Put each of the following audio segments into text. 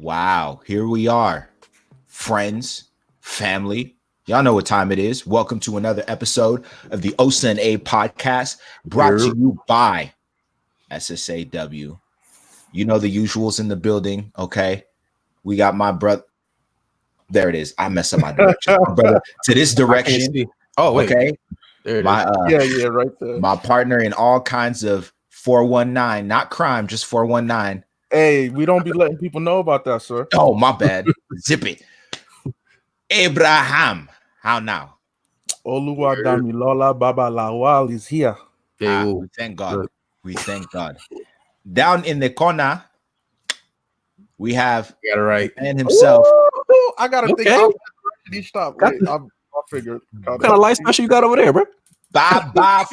Wow, here we are, friends, family. Y'all know what time it is. Welcome to another episode of the OSNA podcast, brought to you by SSAW. You know the usuals in the building, okay? We got my brother. There it is. I messed up my direction, my brother. To this direction. Oh wait, okay. There it my yeah, right there. My partner in all kinds of 419, not crime, just 419. Hey, we don't be letting people know about that, sir. Oh, my bad. Zip it. Abraham. How now? Oluwadamilola Babalawal is here. We thank God. Good. We thank God. Down in the corner, we have got it right. And himself. Ooh, I gotta think. Wait, I'll figure. What kind of light special you got over there, bro? Bye.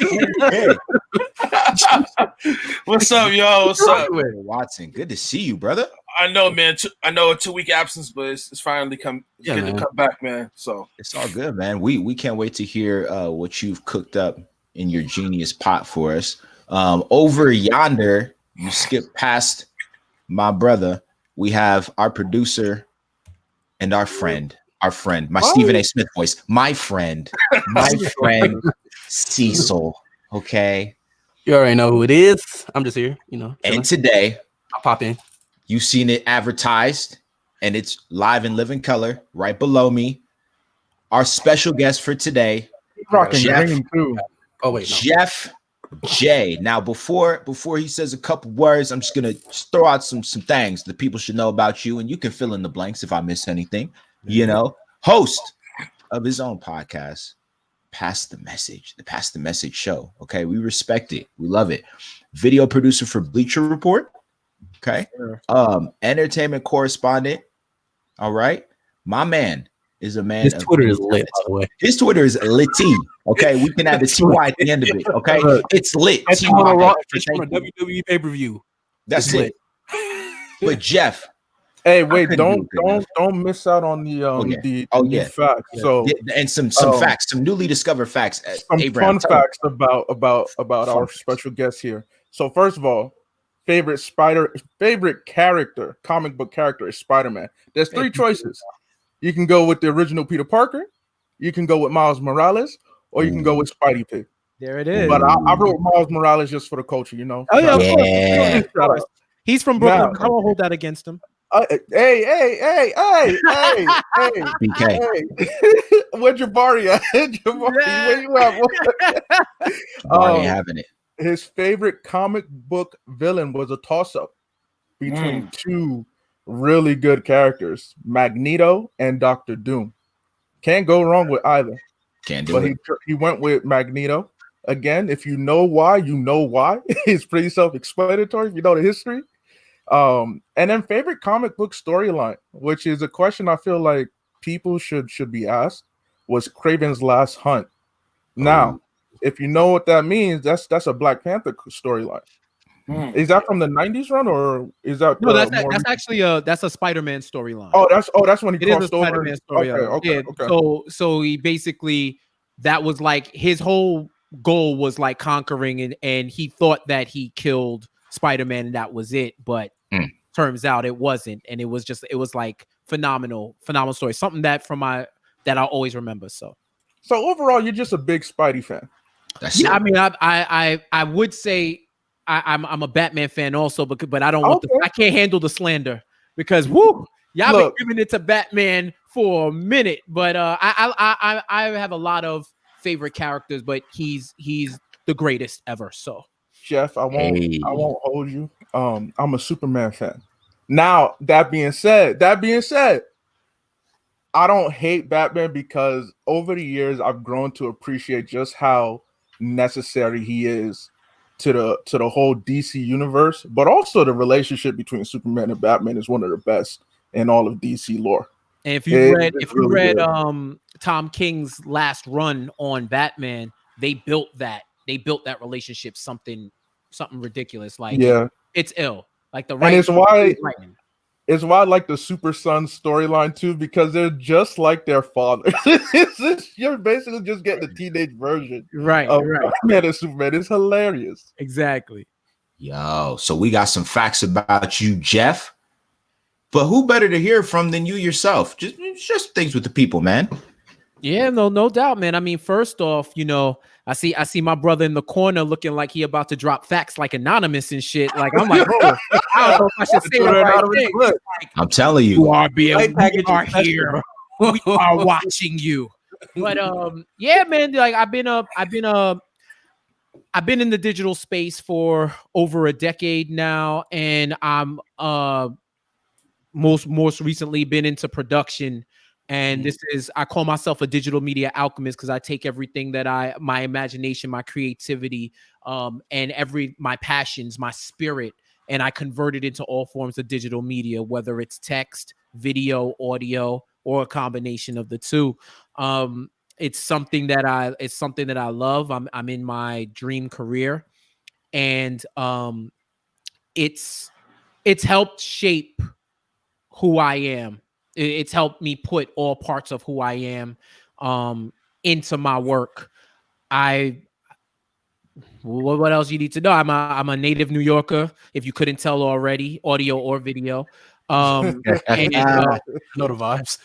What's up, yo? What's up, Watson? Good to see you, brother. I know, man. I know a 2-week absence, but it's finally good to come back, man. So it's all good, man. We can't wait to hear what you've cooked up in your genius pot for us. Over yonder, you skip past my brother. We have our producer and our friend, my Stephen A. Smith voice, my friend Cecil. Okay, you already know who it is. I'm just here, And today, I'll pop in. You've seen it advertised, and it's live in living color right below me. Our special guest for today, Jeff J. Now, before he says a couple words, I'm just gonna throw out some things that people should know about you, and you can fill in the blanks if I miss anything. Host of his own podcast, Pass the Message show. Okay, we respect it, we love it. Video producer for Bleacher Report. Okay, entertainment correspondent. All right, my man is a man. His Twitter is lit, by the way. His Twitter is litty. Okay, we can add the TY at the end of it. Okay, it's lit. It's on a WWE pay-per-view. That's it. But Jeff, hey, wait! Don't miss out on the new facts. Yeah. So and some facts, some newly discovered facts. Some fun facts about our special guest here. So first of all, favorite character, comic book character is Spider-Man. There's 3 choices. You can go with the original Peter Parker, you can go with Miles Morales, or you can go with Spidey Pig. There it is. But I wrote Miles Morales just for the culture, Oh yeah, of course. He's from Brooklyn. I won't hold that against him. Hey. BK. Where'd Jabari at? Where you at? Jabari having it. His favorite comic book villain was a toss-up between 2 really good characters, Magneto and Dr. Doom. Can't go wrong with either. Can't do it. He went with Magneto. Again, if you know why, you know why. It's pretty self-explanatory if you know the history. And then favorite comic book storyline, which is a question I feel like people should be asked, was Kraven's Last Hunt. Now, if you know what that means, that's a Black Panther storyline. Is that from the 90s run, or is that no? That's actually that's a Spider-Man storyline. That's when he crossed over. Spider-Man storyline. Okay. So he basically, that was like his whole goal was like conquering, and he thought that he killed Spider-Man and that was it, but turns out it wasn't, and it was like phenomenal story. Something that I'll always remember. So overall, you're just a big Spidey fan. I mean, I would say I'm a Batman fan also, but I don't want I can't handle the slander because y'all been giving it to Batman for a minute. But I have a lot of favorite characters, but he's the greatest ever. So Jeff, I won't hold you. I'm a Superman fan. Now that being said, I don't hate Batman because over the years I've grown to appreciate just how necessary he is to the whole DC universe, but also the relationship between Superman and Batman is one of the best in all of DC lore. And if you read Tom King's last run on Batman, they built that relationship something ridiculous. Like it's ill. Like the right. And it's why I like the Super Sons storyline too, because they're just like their father. You're basically just getting the teenage version of Batman and Superman. It's hilarious. Exactly. Yo, so we got some facts about you, Jeff. But who better to hear from than you yourself? Just things with the people, man. Yeah, no doubt, man. I mean, first off, you know, I see my brother in the corner looking like he about to drop facts like anonymous and shit. Like I'm like, oh, I don't know if I should say the right thing. Like, I'm telling you, we are here. We are watching you. But yeah, man. Like I've been in the digital space for over a decade now, and I'm most recently been into production. And this is, I call myself a digital media alchemist because I take everything that my imagination, my creativity, and my passions, my spirit, and I convert it into all forms of digital media, whether it's text, video, audio, or a combination of the two. It's something that I love. I'm in my dream career, and it's helped shape who I am. It's helped me put all parts of who I am into my work. What else you need to know? I'm a native New Yorker, if you couldn't tell already, audio or video. And, know the vibes.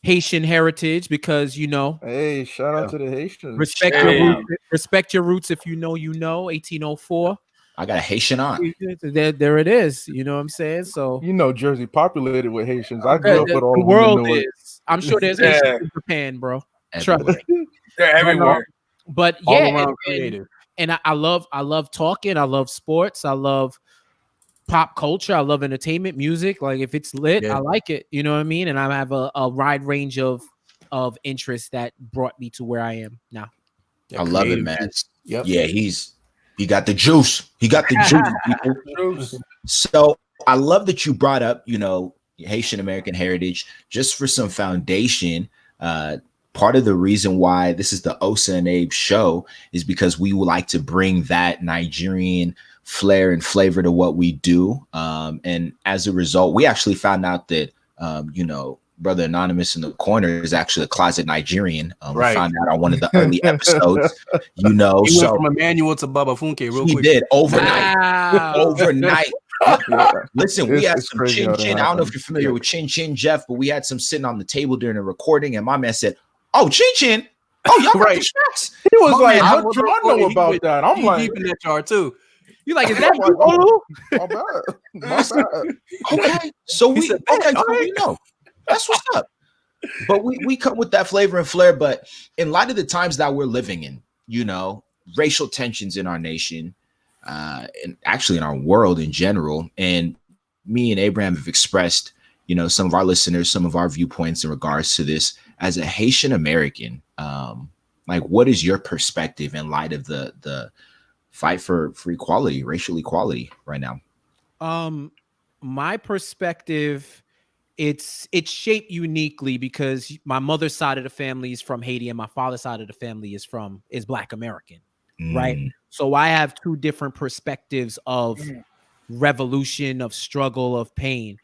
Haitian heritage, because you know. Hey, shout out to the Haitians. Respect your roots. If you know, 1804. I got a Haitian aunt. There it is. You know what I'm saying? So you know, Jersey populated with Haitians. I grew up with all the of world them. is. I'm sure there's Haitians in Japan, bro. Trust me. They're everywhere. But yeah, and I love talking. I love sports. I love pop culture. I love entertainment, music. Like if it's lit, I like it. You know what I mean? And I have a wide range of interests that brought me to where I am now. I love it, man. Yep. Yeah, he got the juice. He got the juice, people. So I love that you brought up, you know, Haitian American heritage just for some foundation. Part of the reason why this is the Osa and Abe show is because we would like to bring that Nigerian flair and flavor to what we do. And as a result, we actually found out that, you know, Brother Anonymous in the corner is actually a closet Nigerian. We found out on one of the early episodes, you know. He went from Emmanuel to Baba Funke real quick. He did overnight. Wow. Overnight. Listen, we had some chin chin. I don't know if you're familiar with chin chin, Jeff, but we had some sitting on the table during the recording, and my man said, "Oh, chin chin. Oh, y'all got the tracks." He was like, "How do I know about that?" I'm like, deep in that jar too. You like, is that you? My bad. Okay, so we know. That's what's up. But we come with that flavor and flair. But in light of the times that we're living in, you know, racial tensions in our nation, and actually in our world in general, and me and Abraham have expressed, you know, some of our listeners, some of our viewpoints in regards to this. As a Haitian American, like, what is your perspective in light of the fight for equality, racial equality right now? My perspective, it's shaped uniquely because my mother's side of the family is from Haiti and my father's side of the family is Black American, right? So I have two different perspectives of revolution, of struggle, of pain.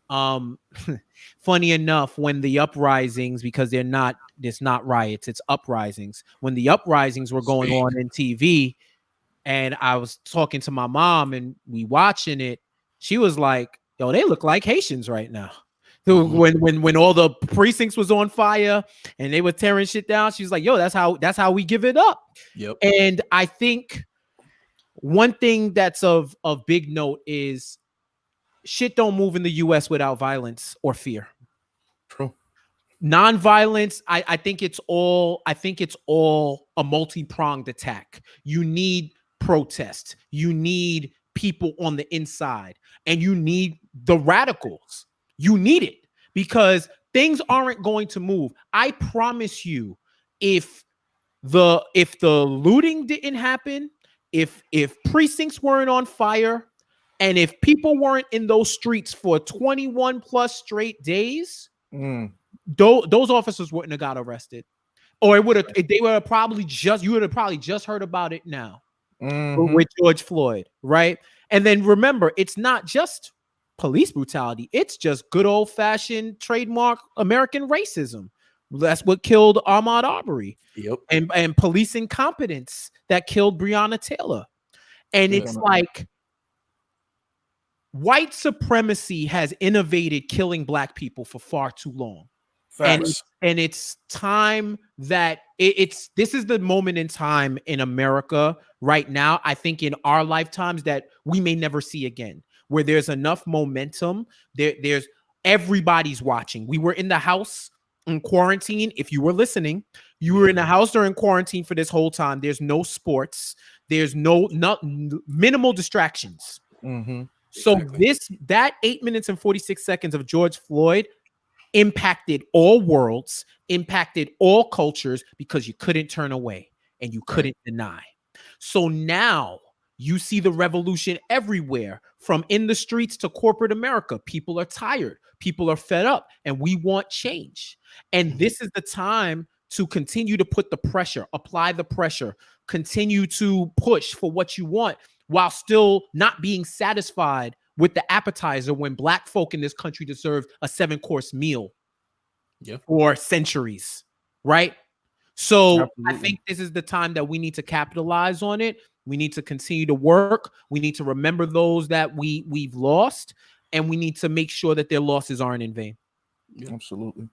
Funny enough, when the uprisings, because it's not riots, it's uprisings. When the uprisings were going on in TV, and I was talking to my mom and we watching it, she was like, "Yo, they look like Haitians right now." When all the precincts was on fire and they were tearing shit down, she was like, "Yo, that's how we give it up." Yep. And I think one thing that's of big note is shit don't move in the US without violence or fear. True. Non-violence, I think it's all a multi-pronged attack. You need protest, you need people on the inside, and you need the radicals. You need it because things aren't going to move. I promise you, if the looting didn't happen, if precincts weren't on fire, and if people weren't in those streets for 21 plus straight days, those officers wouldn't have got arrested, or you would have probably just heard about it now with George Floyd, right? And then remember, it's not just police brutality; it's just good old fashioned trademark American racism. That's what killed Ahmaud Arbery. Yep. And police incompetence that killed Breonna Taylor. And it's like, white supremacy has innovated killing black people for far too long. Facts. And it's time that this is the moment in time in America right now, I think in our lifetimes, that we may never see again, where there's enough momentum. There's everybody's watching. We were in the house in quarantine. If you were listening, you were in the house during quarantine for this whole time. There's no sports. There's minimal distractions. Mm-hmm. So that 8 minutes and 46 seconds of George Floyd impacted all worlds, impacted all cultures, because you couldn't turn away and you couldn't deny. So now you see the revolution everywhere, from in the streets to corporate America. People are tired. People are fed up, and we want change. And this is the time to continue to put the pressure, apply the pressure, continue to push for what you want, while still not being satisfied with the appetizer when black folk in this country deserved a 7-course meal for centuries, right? So absolutely. I think this is the time that we need to capitalize on it. We need to continue to work. We need to remember those that we've lost, and we need to make sure that their losses aren't in vain. Absolutely.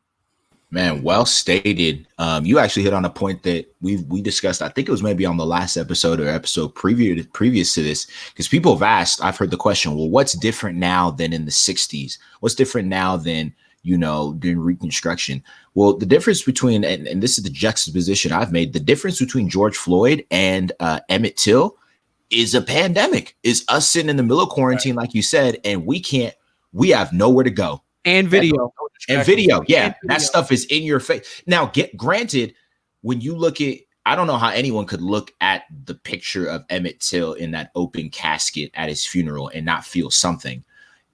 Man, well stated. You actually hit on a point that we discussed. I think it was maybe on the last episode or episode previous to this, because people have asked. I've heard the question, well, what's different now than in the 60s? What's different now than, during Reconstruction? Well, the difference between, and this is the juxtaposition I've made, the difference between George Floyd and Emmett Till is a pandemic, is us sitting in the middle of quarantine, like you said, and we have nowhere to go. And video. Yeah, that stuff is in your face. Now, granted, when you look at, I don't know how anyone could look at the picture of Emmett Till in that open casket at his funeral and not feel something.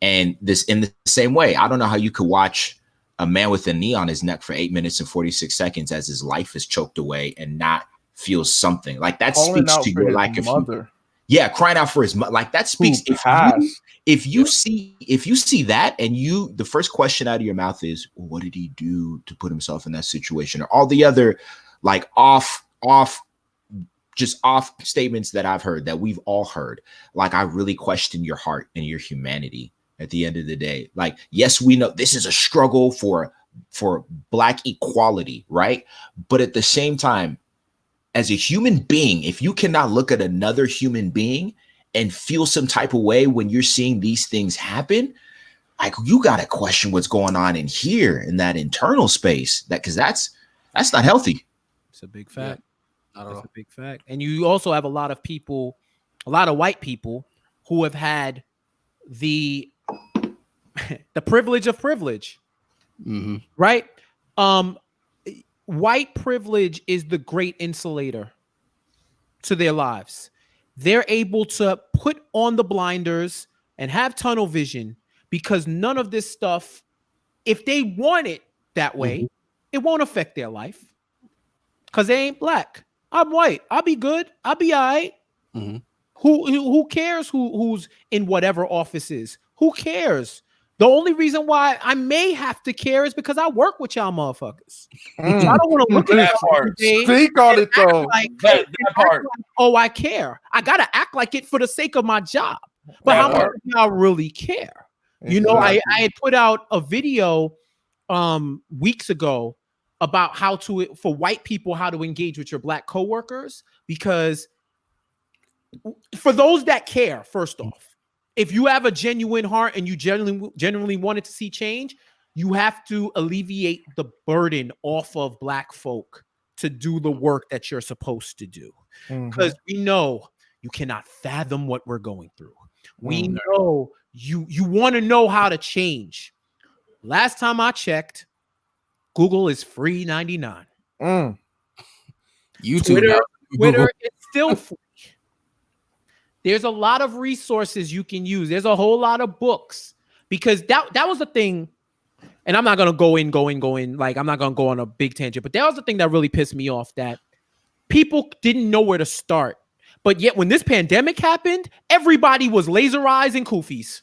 And this, in the same way, I don't know how you could watch a man with a knee on his neck for 8 minutes and 46 seconds as his life is choked away and not feel something. Like, that speaks to your lack of mother. Yeah, crying out for his mother. Like, that speaks. If you see that, and the first question out of your mouth is, well, what did he do to put himself in that situation? Or all the other like off statements that I've heard, that we've all heard. Like, I really question your heart and your humanity at the end of the day. Like, yes, we know this is a struggle for Black equality, right? But at the same time, as a human being, if you cannot look at another human being and feel some type of way when you're seeing these things happen, like, you got to question what's going on in here, in that internal space, because that's not healthy. It's a big fact. Yeah, that's a big fact. And you also have a lot of white people who have had the privilege of privilege, right? White privilege is the great insulator to their lives. They're able to put on the blinders and have tunnel vision, because none of this stuff, if they want it that way, it won't affect their life, because they ain't black. I'm white. I'll be good. I'll be all right. Who cares who's in whatever office is? Who cares? The only reason why I may have to care is because I work with y'all motherfuckers. So I don't want to look at that part. Speak on it, though. That part. Oh, I care. I gotta act like it for the sake of my job. But how much do y'all really care? I had put out a video weeks ago about for white people, how to engage with your black coworkers, because for those that care, first off, if you have a genuine heart and you genuinely wanted to see change, you have to alleviate the burden off of black folk to do the work that you're supposed to do. Because we know you cannot fathom what we're going through. We know you want to know how to change. Last time I checked, Google is free 99. YouTube, Twitter is still free. There's a lot of resources you can use. There's a whole lot of books, because that was the thing. And I'm not going to go in, like, I'm not going to go on a big tangent, but that was the thing that really pissed me off, that people didn't know where to start. But yet when this pandemic happened, everybody was laserizing koofies.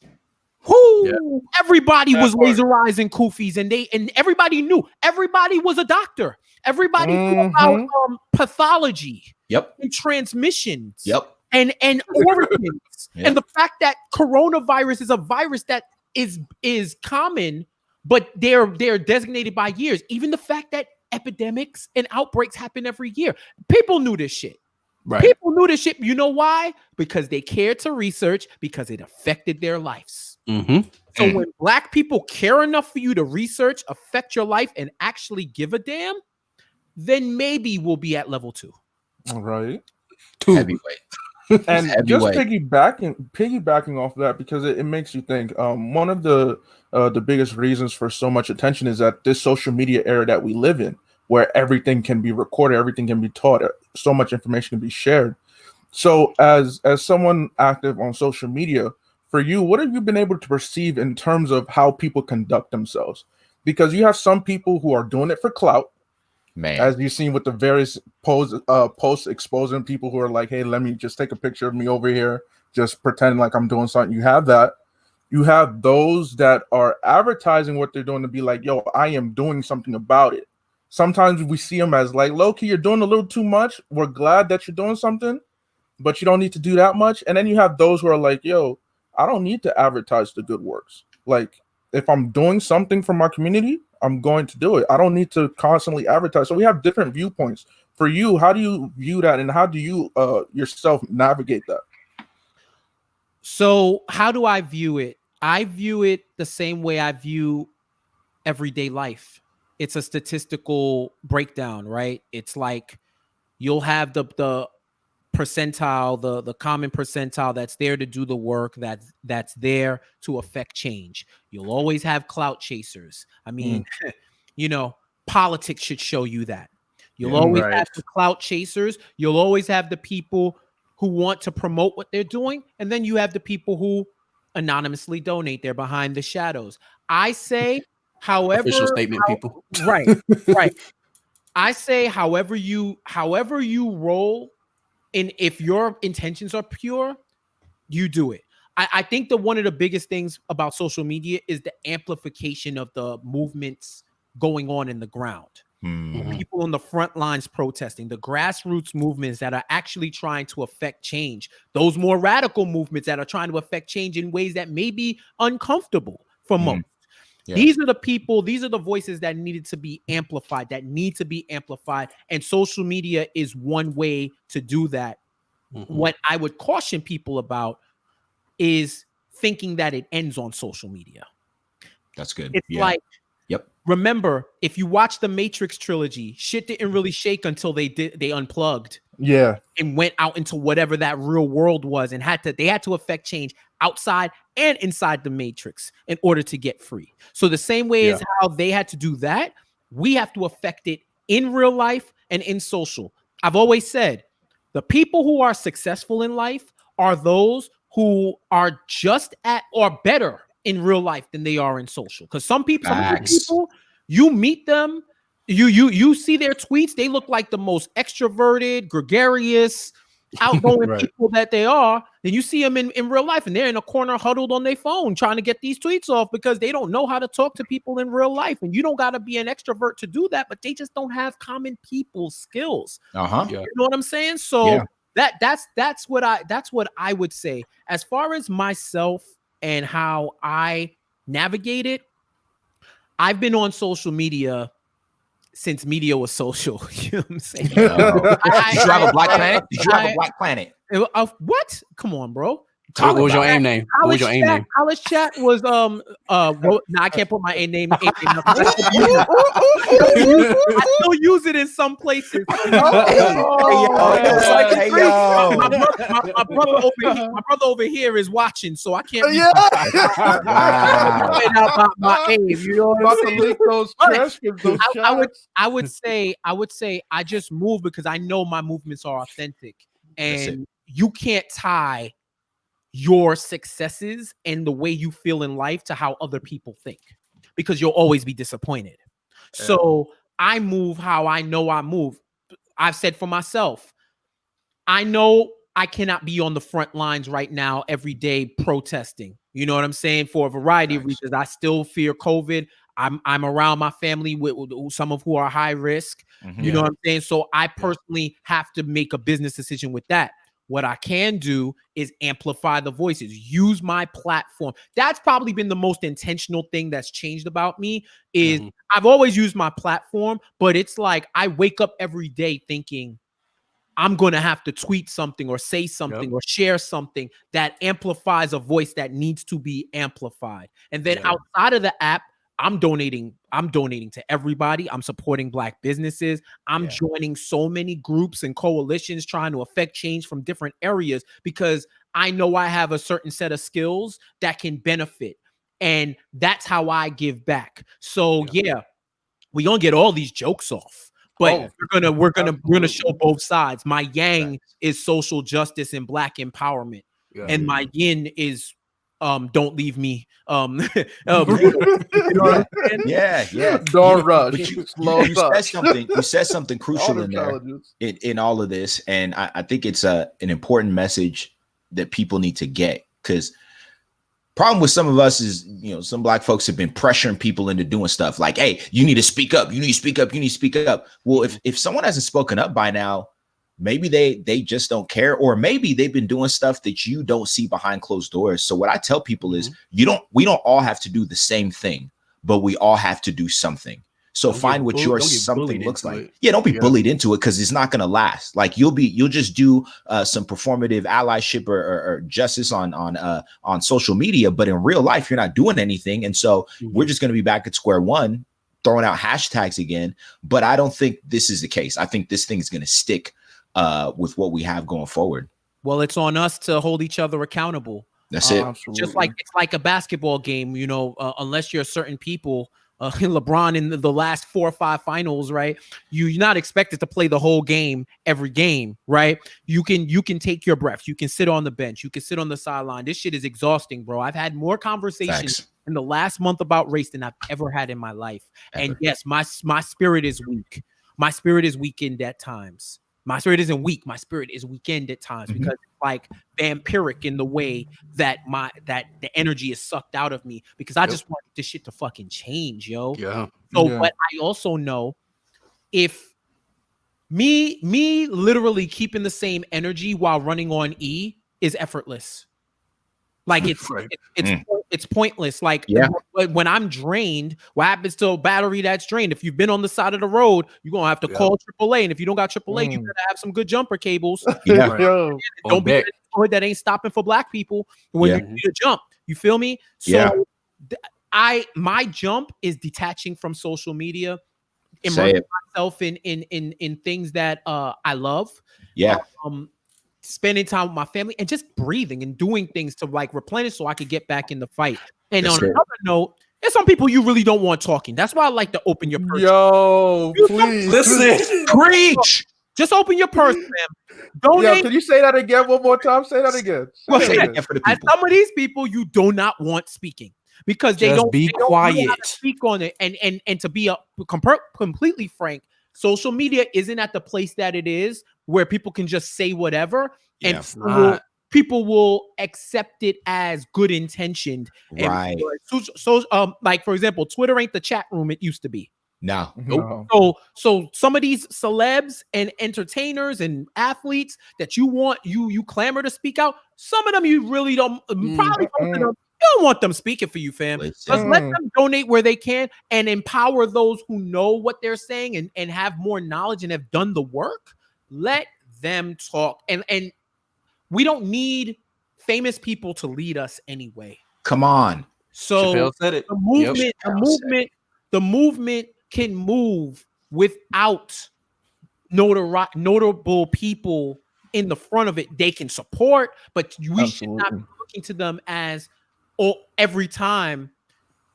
Everybody was laserizing koofies, and everybody knew. Everybody was a doctor. Everybody knew about pathology. And transmissions. and origins, and the fact that coronavirus is a virus that is common, but they're designated by years. Even the fact that epidemics and outbreaks happen every year. People knew this shit. Right. People knew this shit. You know why? Because they cared to research, because it affected their lives. So when Black people care enough for you to research, affect your life, and actually give a damn, then maybe we'll be at level 2. All right. 2 heavyweight. And just piggybacking off that, because it makes you think. One of the biggest reasons for so much attention is that this social media era that we live in, where everything can be recorded, everything can be taught, so much information can be shared. So as someone active on social media, for you, what have you been able to perceive in terms of how people conduct themselves? Because you have some people who are doing it for clout, as you've seen with the various posts exposing people who are like, hey, let me just take a picture of me over here, just pretending like I'm doing something. You have that. You have those that are advertising what they're doing to be like, yo, I am doing something about it. Sometimes we see them as like, low-key, you're doing a little too much. We're glad that you're doing something, but you don't need to do that much. And then you have those who are like, yo, I don't need to advertise the good works. Like, if I'm doing something for my community, I'm going to do it. I don't need to constantly advertise. So we have different viewpoints. For you, how do you view that, and how do you yourself navigate that? So how do I view it? I view it the same way I view everyday life. It's a statistical breakdown, right? It's like you'll have the percentile, the common percentile that's there to do the work, that's there to affect change. You'll always have clout chasers. I mean, politics should show you that. You'll always have the clout chasers. You'll always have the people who want to promote what they're doing. And then you have the people who anonymously donate. They're behind the shadows. I say, however, official statement, people. Right. I say, however you roll, and if your intentions are pure, you do it. I think that one of the biggest things about social media is the amplification of the movements going on in the ground. People on the front lines protesting, the grassroots movements that are actually trying to affect change, those more radical movements that are trying to affect change in ways that may be uncomfortable for most. Yeah. These are the people, these are the voices that need to be amplified, and social media is one way to do that. What I would caution people about is thinking that it ends on social media. That's good. It's like, remember, if you watch the Matrix trilogy, shit didn't really shake until they unplugged. Yeah. And went out into whatever that real world was, and they had to affect change outside and inside the Matrix in order to get free. So the same way as how they had to do that, we have to affect it in real life and in social. I've always said the people who are successful in life are those who are just at or better in real life than they are in social. Because some people, you meet them, you see their tweets, they look like the most extroverted, gregarious, outgoing people that they are. Then you see them in real life, and they're in a corner huddled on their phone trying to get these tweets off because they don't know how to talk to people in real life. And you don't got to be an extrovert to do that, but they just don't have common people skills. You know what I'm saying? So that's what I would say. As far as myself and how I navigate it, I've been on social media since media was social. You know what I'm saying? Did you have a Black Planet? Did you have a Black Planet? What? Come on, bro. What was your AIM name? What was your AIM name? College chat was I can't put my AIM name. I still use it in some places. My brother over here is watching, so I can't. My AIM. You know what I'm saying? I would say I just move because I know my movements are authentic, and you can't tie your successes and the way you feel in life to how other people think, because you'll always be disappointed. So I move how I know I move. I've said for myself, I know I cannot be on the front lines right now every day protesting. You know what I'm saying? For a variety of reasons. I still fear COVID. I'm around my family with some of who are high risk. You know what I'm saying? So I personally have to make a business decision with that. What I can do is amplify the voices, use my platform. That's probably been the most intentional thing that's changed about me is I've always used my platform, but it's like I wake up every day thinking I'm going to have to tweet something or say something or share something that amplifies a voice that needs to be amplified. And then outside of the app, I'm donating to everybody. I'm supporting Black businesses. I'm joining so many groups and coalitions trying to affect change from different areas because I know I have a certain set of skills that can benefit. And that's how I give back. So we gonna get all these jokes off. But we're gonna show both sides. My yang is social justice and Black empowerment, and my yin is don't leave me. Don't rush. You said something crucial in there in all of this, and I think it's an important message that people need to get because. Problem with some of us is, some Black folks have been pressuring people into doing stuff like, hey, you need to speak up. You need to speak up. You need to speak up. Well, if someone hasn't spoken up by now, maybe they just don't care, or maybe they've been doing stuff that you don't see behind closed doors. So what I tell people is we don't all have to do the same thing, but we all have to do something. So find what your something looks like. Don't be bullied into it because it's not going to last. Like you'll just do some performative allyship or justice on social media, but in real life, you're not doing anything. And so we're just going to be back at square one, throwing out hashtags again. But I don't think this is the case. I think this thing is going to stick with what we have going forward. Well, it's on us to hold each other accountable. That's it. Just like it's like a basketball game, unless you're certain people. LeBron in the last 4 or 5 finals, right? You're not expected to play the whole game every game, right? You can take your breath. You can sit on the bench. You can sit on the sideline. This shit is exhausting, bro. I've had more conversations in the last month about race than I've ever had in my life. And yes, my spirit is weak. My spirit is weakened at times. My spirit isn't weak. My spirit is weakened at times because it's like vampiric in the way that the energy is sucked out of me because I just want this shit to fucking change, yo. But I also know if me literally keeping the same energy while running on E is effortless. Like it's pointless. Like when I'm drained, what happens to a battery that's drained? If you've been on the side of the road, you're gonna have to call AAA. And if you don't got AAA, you better have some good jumper cables. Don't be that ain't stopping for Black people when you need a jump. You feel me? So my jump is detaching from social media, immersing myself in things that I love. Spending time with my family and just breathing and doing things to like replenish so I could get back in the fight. And on another note, there's some people you really don't want talking. That's why I like to open your purse. Please listen. Preach. Just open your purse, man. Donate. Can you say that again one more time? Say that again. Say that again for the people. Some of these people you do not want speaking because they don't quiet. Know how to speak on it. And to be completely frank, social media isn't at the place that it is where people can just say whatever and people will accept it as good intentioned. Right. So like for example, Twitter ain't the chat room it used to be. No. So some of these celebs and entertainers and athletes that you clamor to speak out, some of them you really don't probably both of them. You don't want them speaking for you, fam. Just let them donate where they can and empower those who know what they're saying and have more knowledge and have done the work. Let them talk. And we don't need famous people to lead us anyway. Come on. So Chappelle said it. The movement can move without notable people in the front of it. They can support, but we should not be looking to them as every time.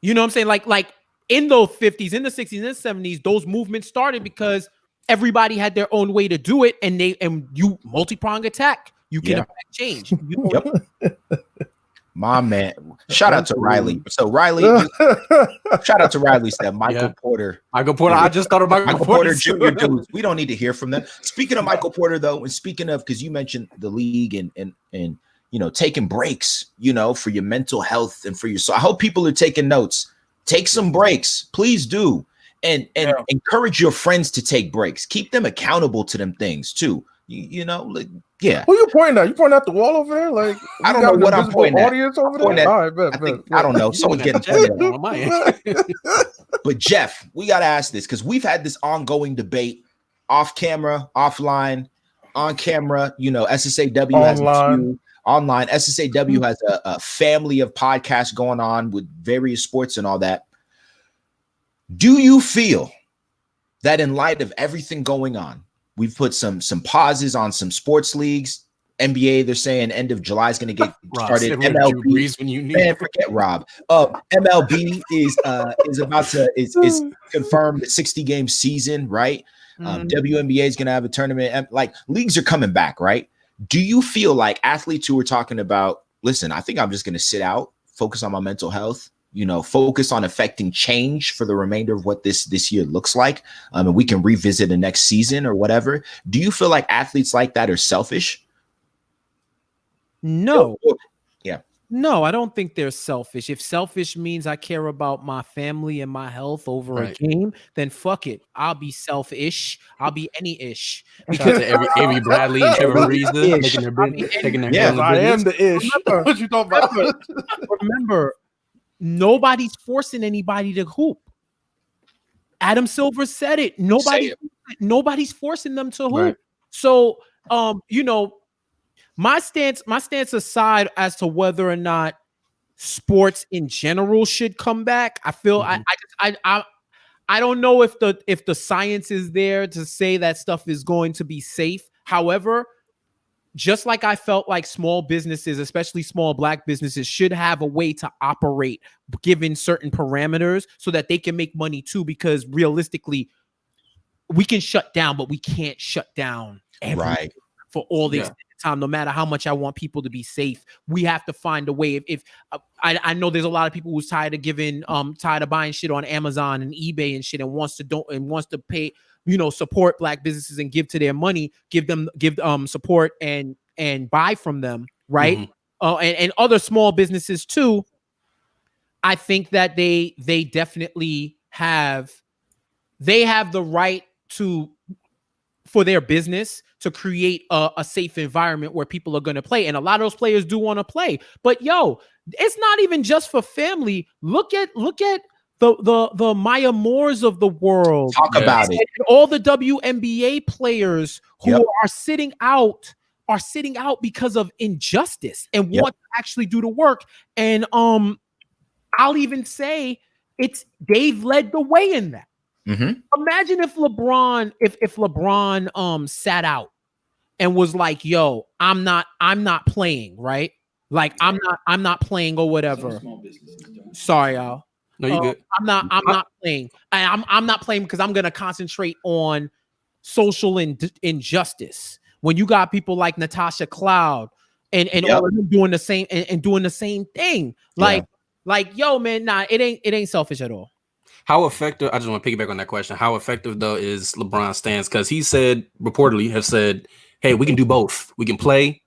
You know what I'm saying? Like in the 50s, in the 60s, and the 70s, those movements started because everybody had their own way to do it, and you multi-prong attack. You can affect change. My man, shout out to Riley. So Riley, shout out to Riley. Said Michael Porter. Michael Porter. I just thought of Michael Porter Jr. Dudes. We don't need to hear from them. Speaking of Michael Porter, though, and speaking of because you mentioned the league and taking breaks, for your mental health and for your soul. I hope people are taking notes. Take some breaks, please do, and encourage your friends to take breaks. Keep them accountable to them things too. Yeah. Who you pointing at? You pointing at the wall over there? Like I don't know what I'm pointing at. Audience over there? All right, I don't know. Someone's getting on my end. But Jeff, we got to ask this because we've had this ongoing debate off camera, offline, on camera. You know, SSAW has online. SSAW has a family of podcasts going on with various sports and all that. Do you feel that in light of everything going on, we've put some pauses on some sports leagues? NBA, they're saying end of July is going to get started. MLB, man, forget Rob. MLB is about to is confirmed the 60-game season, right? WNBA is going to have a tournament. Like leagues are coming back, right? Do you feel like athletes who are talking about, listen, I think I'm just going to sit out, focus on my mental health, you know, focus on affecting change for the remainder of what this year looks like, and we can revisit the next season or whatever. Do you feel like athletes like that are selfish? No. Yeah. No, I don't think they're selfish. If selfish means I care about my family and my health over a game, then fuck it. I'll be selfish. I'll be any-ish. Because every Bradley and Trevor Ariza taking their I am the ish. What you talking about? Remember, nobody's forcing anybody to hoop. Adam Silver said it. Nobody's forcing them to hoop. Right. So, you know, my stance aside as to whether or not sports in general should come back, I feel I don't know if the science is there to say that stuff is going to be safe. However, just like I felt like small businesses, especially small Black businesses, should have a way to operate given certain parameters so that they can make money too, because realistically, we can shut down, but we can't shut down everything for all the time. No matter how much I want people to be safe, we have to find a way. If I know there's a lot of people who's tired of buying shit on Amazon and eBay and shit, and wants to pay, you know, support Black businesses and give to their money, give support and buy from them, right? And other small businesses too. I think that they definitely have the right for their business to create a safe environment where people are going to play. And a lot of those players do want to play. But yo, it's not even just for family. Look at the Maya Moores of the world. Talk about it. All the WNBA players who are sitting out because of injustice and want to actually do the work. And I'll even say they've led the way in that. Imagine if LeBron sat out and was like, yo, I'm not playing, right? Like I'm not playing or whatever. Sorry, y'all. No, you good. I'm not playing. I'm not playing because I'm gonna concentrate on social injustice. When you got people like Natasha Cloud and all of them doing the same and doing the same thing, like yo, man, nah, it ain't selfish at all. How effective? I just want to piggyback on that question. How effective though is LeBron's stance? Because he reportedly have said, "Hey, we can do both. We can play,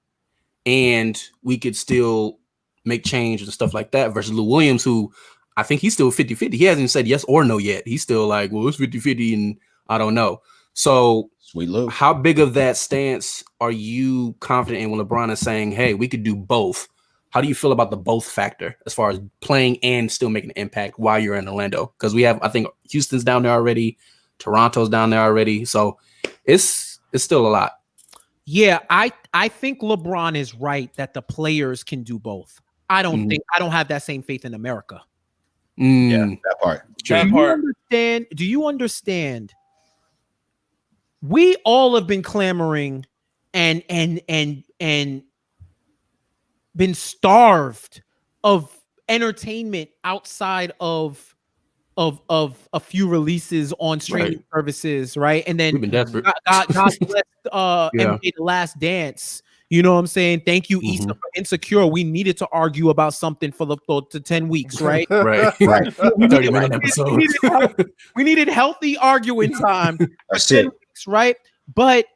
and we could still make change and stuff like that." Versus Lou Williams, who I think he's still 50-50. He hasn't said yes or no yet. He's still like, "Well, it's 50-50, and I don't know." So, sweet Lou, how big of that stance are you confident in when LeBron is saying, "Hey, we could do both"? How do you feel about the both factor as far as playing and still making an impact while you're in Orlando? Because we have, I think, Houston's down there already, Toronto's down there already, so it's still a lot. Yeah, I think LeBron is right that the players can do both. I don't have that same faith in America. Yeah, that part. Do you understand? We all have been clamoring and been starved of entertainment outside of a few releases on streaming services, right? And then God bless NBA The Last Dance. You know what I'm saying? Thank you, Issa, for Insecure. We needed to argue about something for 10 weeks, right? right. 30-minute episode. We needed healthy arguing time for 10 weeks, right? But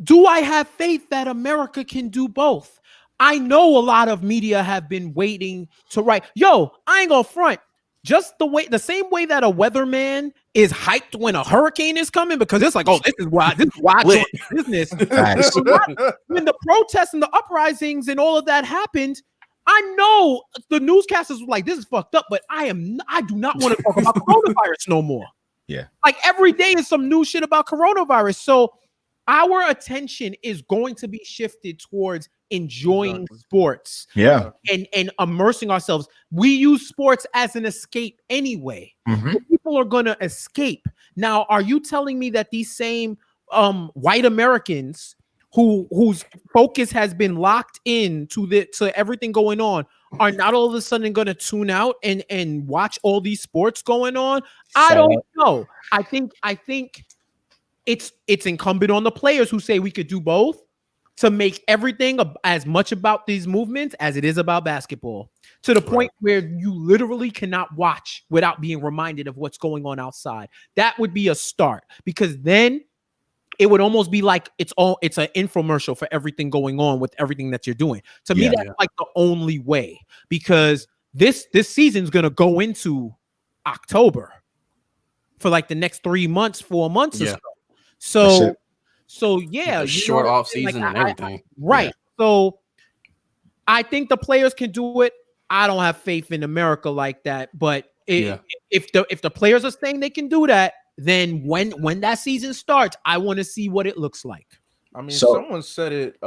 do I have faith that America can do both? I know a lot of media have been waiting to write. Yo, I ain't gonna front. just the same way that a weatherman is hyped when a hurricane is coming, because it's like, oh, this is why I joined business. When the protests and the uprisings and all of that happened, I know the newscasters were like, this is fucked up, but I do not want to talk about coronavirus no more. Yeah. Like every day is some new shit about coronavirus. So our attention is going to be shifted towards enjoying sports. Yeah. And immersing ourselves. We use sports as an escape anyway. People are going to escape. Now, are you telling me that these same white Americans whose focus has been locked in to everything going on are not all of a sudden going to tune out and watch all these sports going on? I don't know. I think it's incumbent on the players who say we could do both to make everything as much about these movements as it is about basketball, to the point where you literally cannot watch without being reminded of what's going on outside. That would be a start, because then it would almost be like it's an infomercial for everything going on with everything that you're doing. To me, that's like the only way, because this season's going to go into October for like the next 3 months, 4 months or so. So yeah, short off season and everything. Right. Yeah. So I think the players can do it. I don't have faith in America like that. But if the players are saying they can do that, then when that season starts, I want to see what it looks like. I mean, someone said it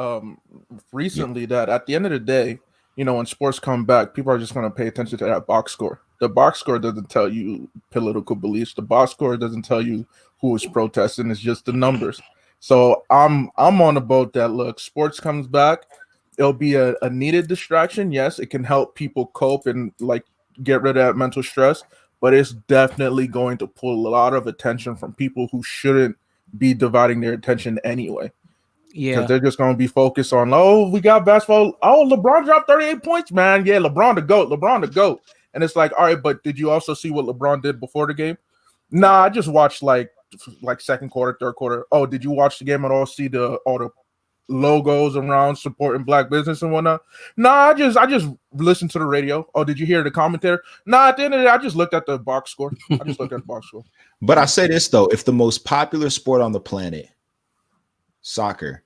recently that at the end of the day, when sports come back, people are just going to pay attention to that box score. The box score doesn't tell you political beliefs. The box score doesn't tell you who is protesting. It's just the numbers. So I'm on the boat that, look, sports comes back. It'll be a needed distraction. Yes, it can help people cope and like get rid of that mental stress, but it's definitely going to pull a lot of attention from people who shouldn't be dividing their attention anyway. Yeah, because they're just going to be focused on, we got basketball. Oh, LeBron dropped 38 points, man. Yeah, LeBron the GOAT. And it's like, all right, but did you also see what LeBron did before the game? Nah, I just watched like second quarter, third quarter. Oh, did you watch the game at all? See all the logos around supporting black business and whatnot? Nah, I just listened to the radio. Oh, did you hear the commentary? Nah, at the end of the day, I just looked at the box score. But I say this though, if the most popular sport on the planet, soccer,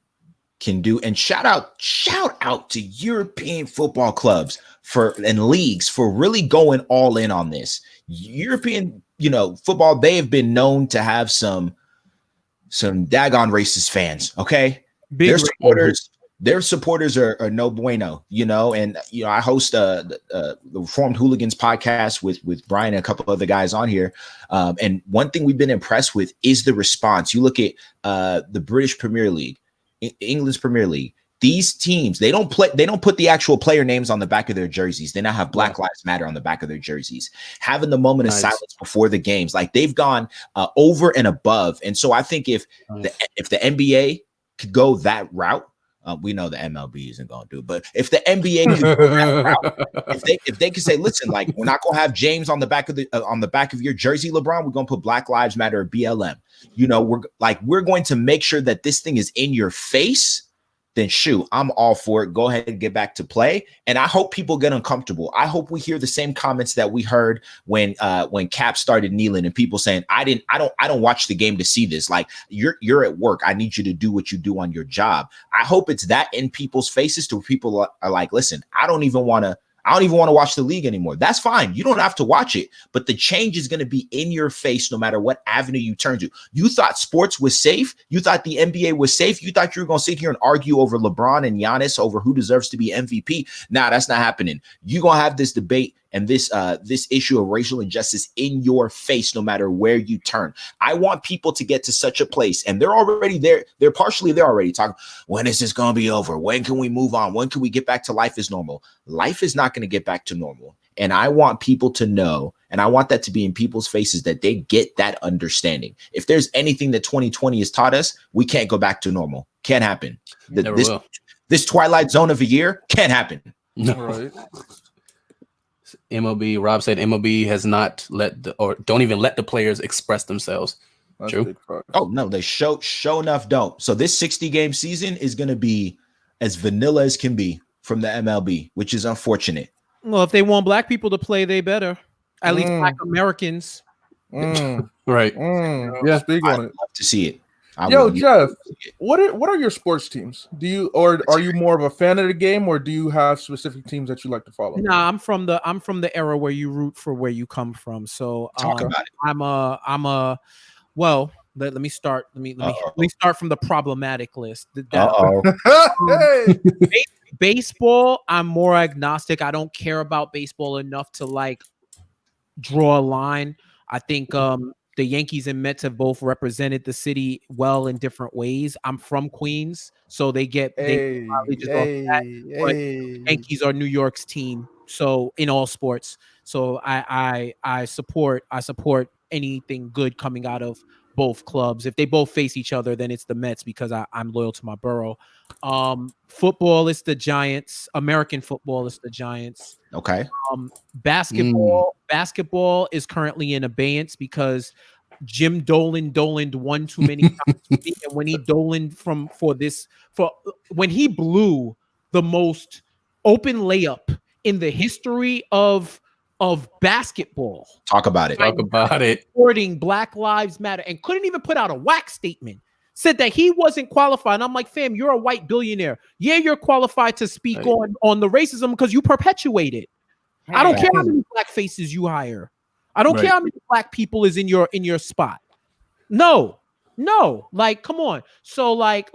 can do, and shout out to European football clubs and leagues for really going all in on this. European, football, they have been known to have some daggone racist fans. Okay, their supporters are no bueno. And I host the Reformed Hooligans podcast with Brian and a couple other guys on here. And one thing we've been impressed with is the response. You look at the British Premier League, England's Premier League. These teams, they don't put the actual player names on the back of their jerseys. They now have Black Lives Matter on the back of their jerseys, having the moment of silence before the games. Like, they've gone over and above. And so I think if the NBA could go that route, we know the MLB isn't going to do it, but if the NBA could go that route, if they could say, listen, like, we're not going to have James on the back of your jersey, LeBron, we're going to put Black Lives Matter or BLM. We're going to make sure that this thing is in your face. Then shoot, I'm all for it. Go ahead and get back to play. And I hope people get uncomfortable. I hope we hear the same comments that we heard when Cap started kneeling and people saying, I don't watch the game to see this. Like, you're at work. I need you to do what you do on your job. I hope it's that in people's faces, to where people are like, listen, I don't even want to watch the league anymore. That's fine. You don't have to watch it, but the change is going to be in your face no matter what avenue you turn to. You thought sports was safe. You thought the NBA was safe. You thought you were going to sit here and argue over LeBron and Giannis over who deserves to be MVP. Nah, that's not happening. You're going to have this debate and this issue of racial injustice in your face no matter where you turn. I want people to get to such a place, and they're already there. They're partially there already, talking, when is this going to be over? When can we move on? When can we get back to life as normal? Life is not going to get back to normal. And I want people to know, and I want that to be in people's faces, that they get that understanding. If there's anything that 2020 has taught us, we can't go back to normal. Can't happen. This Twilight Zone of a year can't happen. No. Right. MLB, Rob said MLB has not don't even let the players express themselves. That's true. Oh no, they show enough don't. So this 60-game season is going to be as vanilla as can be from the MLB, which is unfortunate. Well, if they want black people to play, they better. At least Black Americans. Right. Yeah, speak on I'd it. love to see it. Yo, Jeff, what are your sports teams? Do you are you more of a fan of the game, or do you have specific teams that you like to follow? Nah, I'm from the era where you root for where you come from. So Talk about it. I'm a well. Let me start. Let me start from the problematic list. Hey, Baseball, I'm more agnostic. I don't care about baseball enough to like draw a line. I think the Yankees and Mets have both represented the city well in different ways. I'm from Queens, so they probably just off that, but Yankees are New York's team. So in all sports, so I support anything good coming out of both clubs. If they both face each other, then it's the Mets because I'm loyal to my borough. Football is the Giants. American football is the Giants. Okay. Basketball is currently in abeyance because Jim Dolan one too many times. And when he Dolan when he blew the most open layup in the history of basketball. Talk about it. Supporting Black Lives Matter and couldn't even put out a whack statement. Said that he wasn't qualified. And I'm like, fam, you're a white billionaire. Yeah, you're qualified to speak on the racism because you perpetuate it. I don't care how many black faces you hire. I don't care how many black people is in your spot. No, like, come on. So like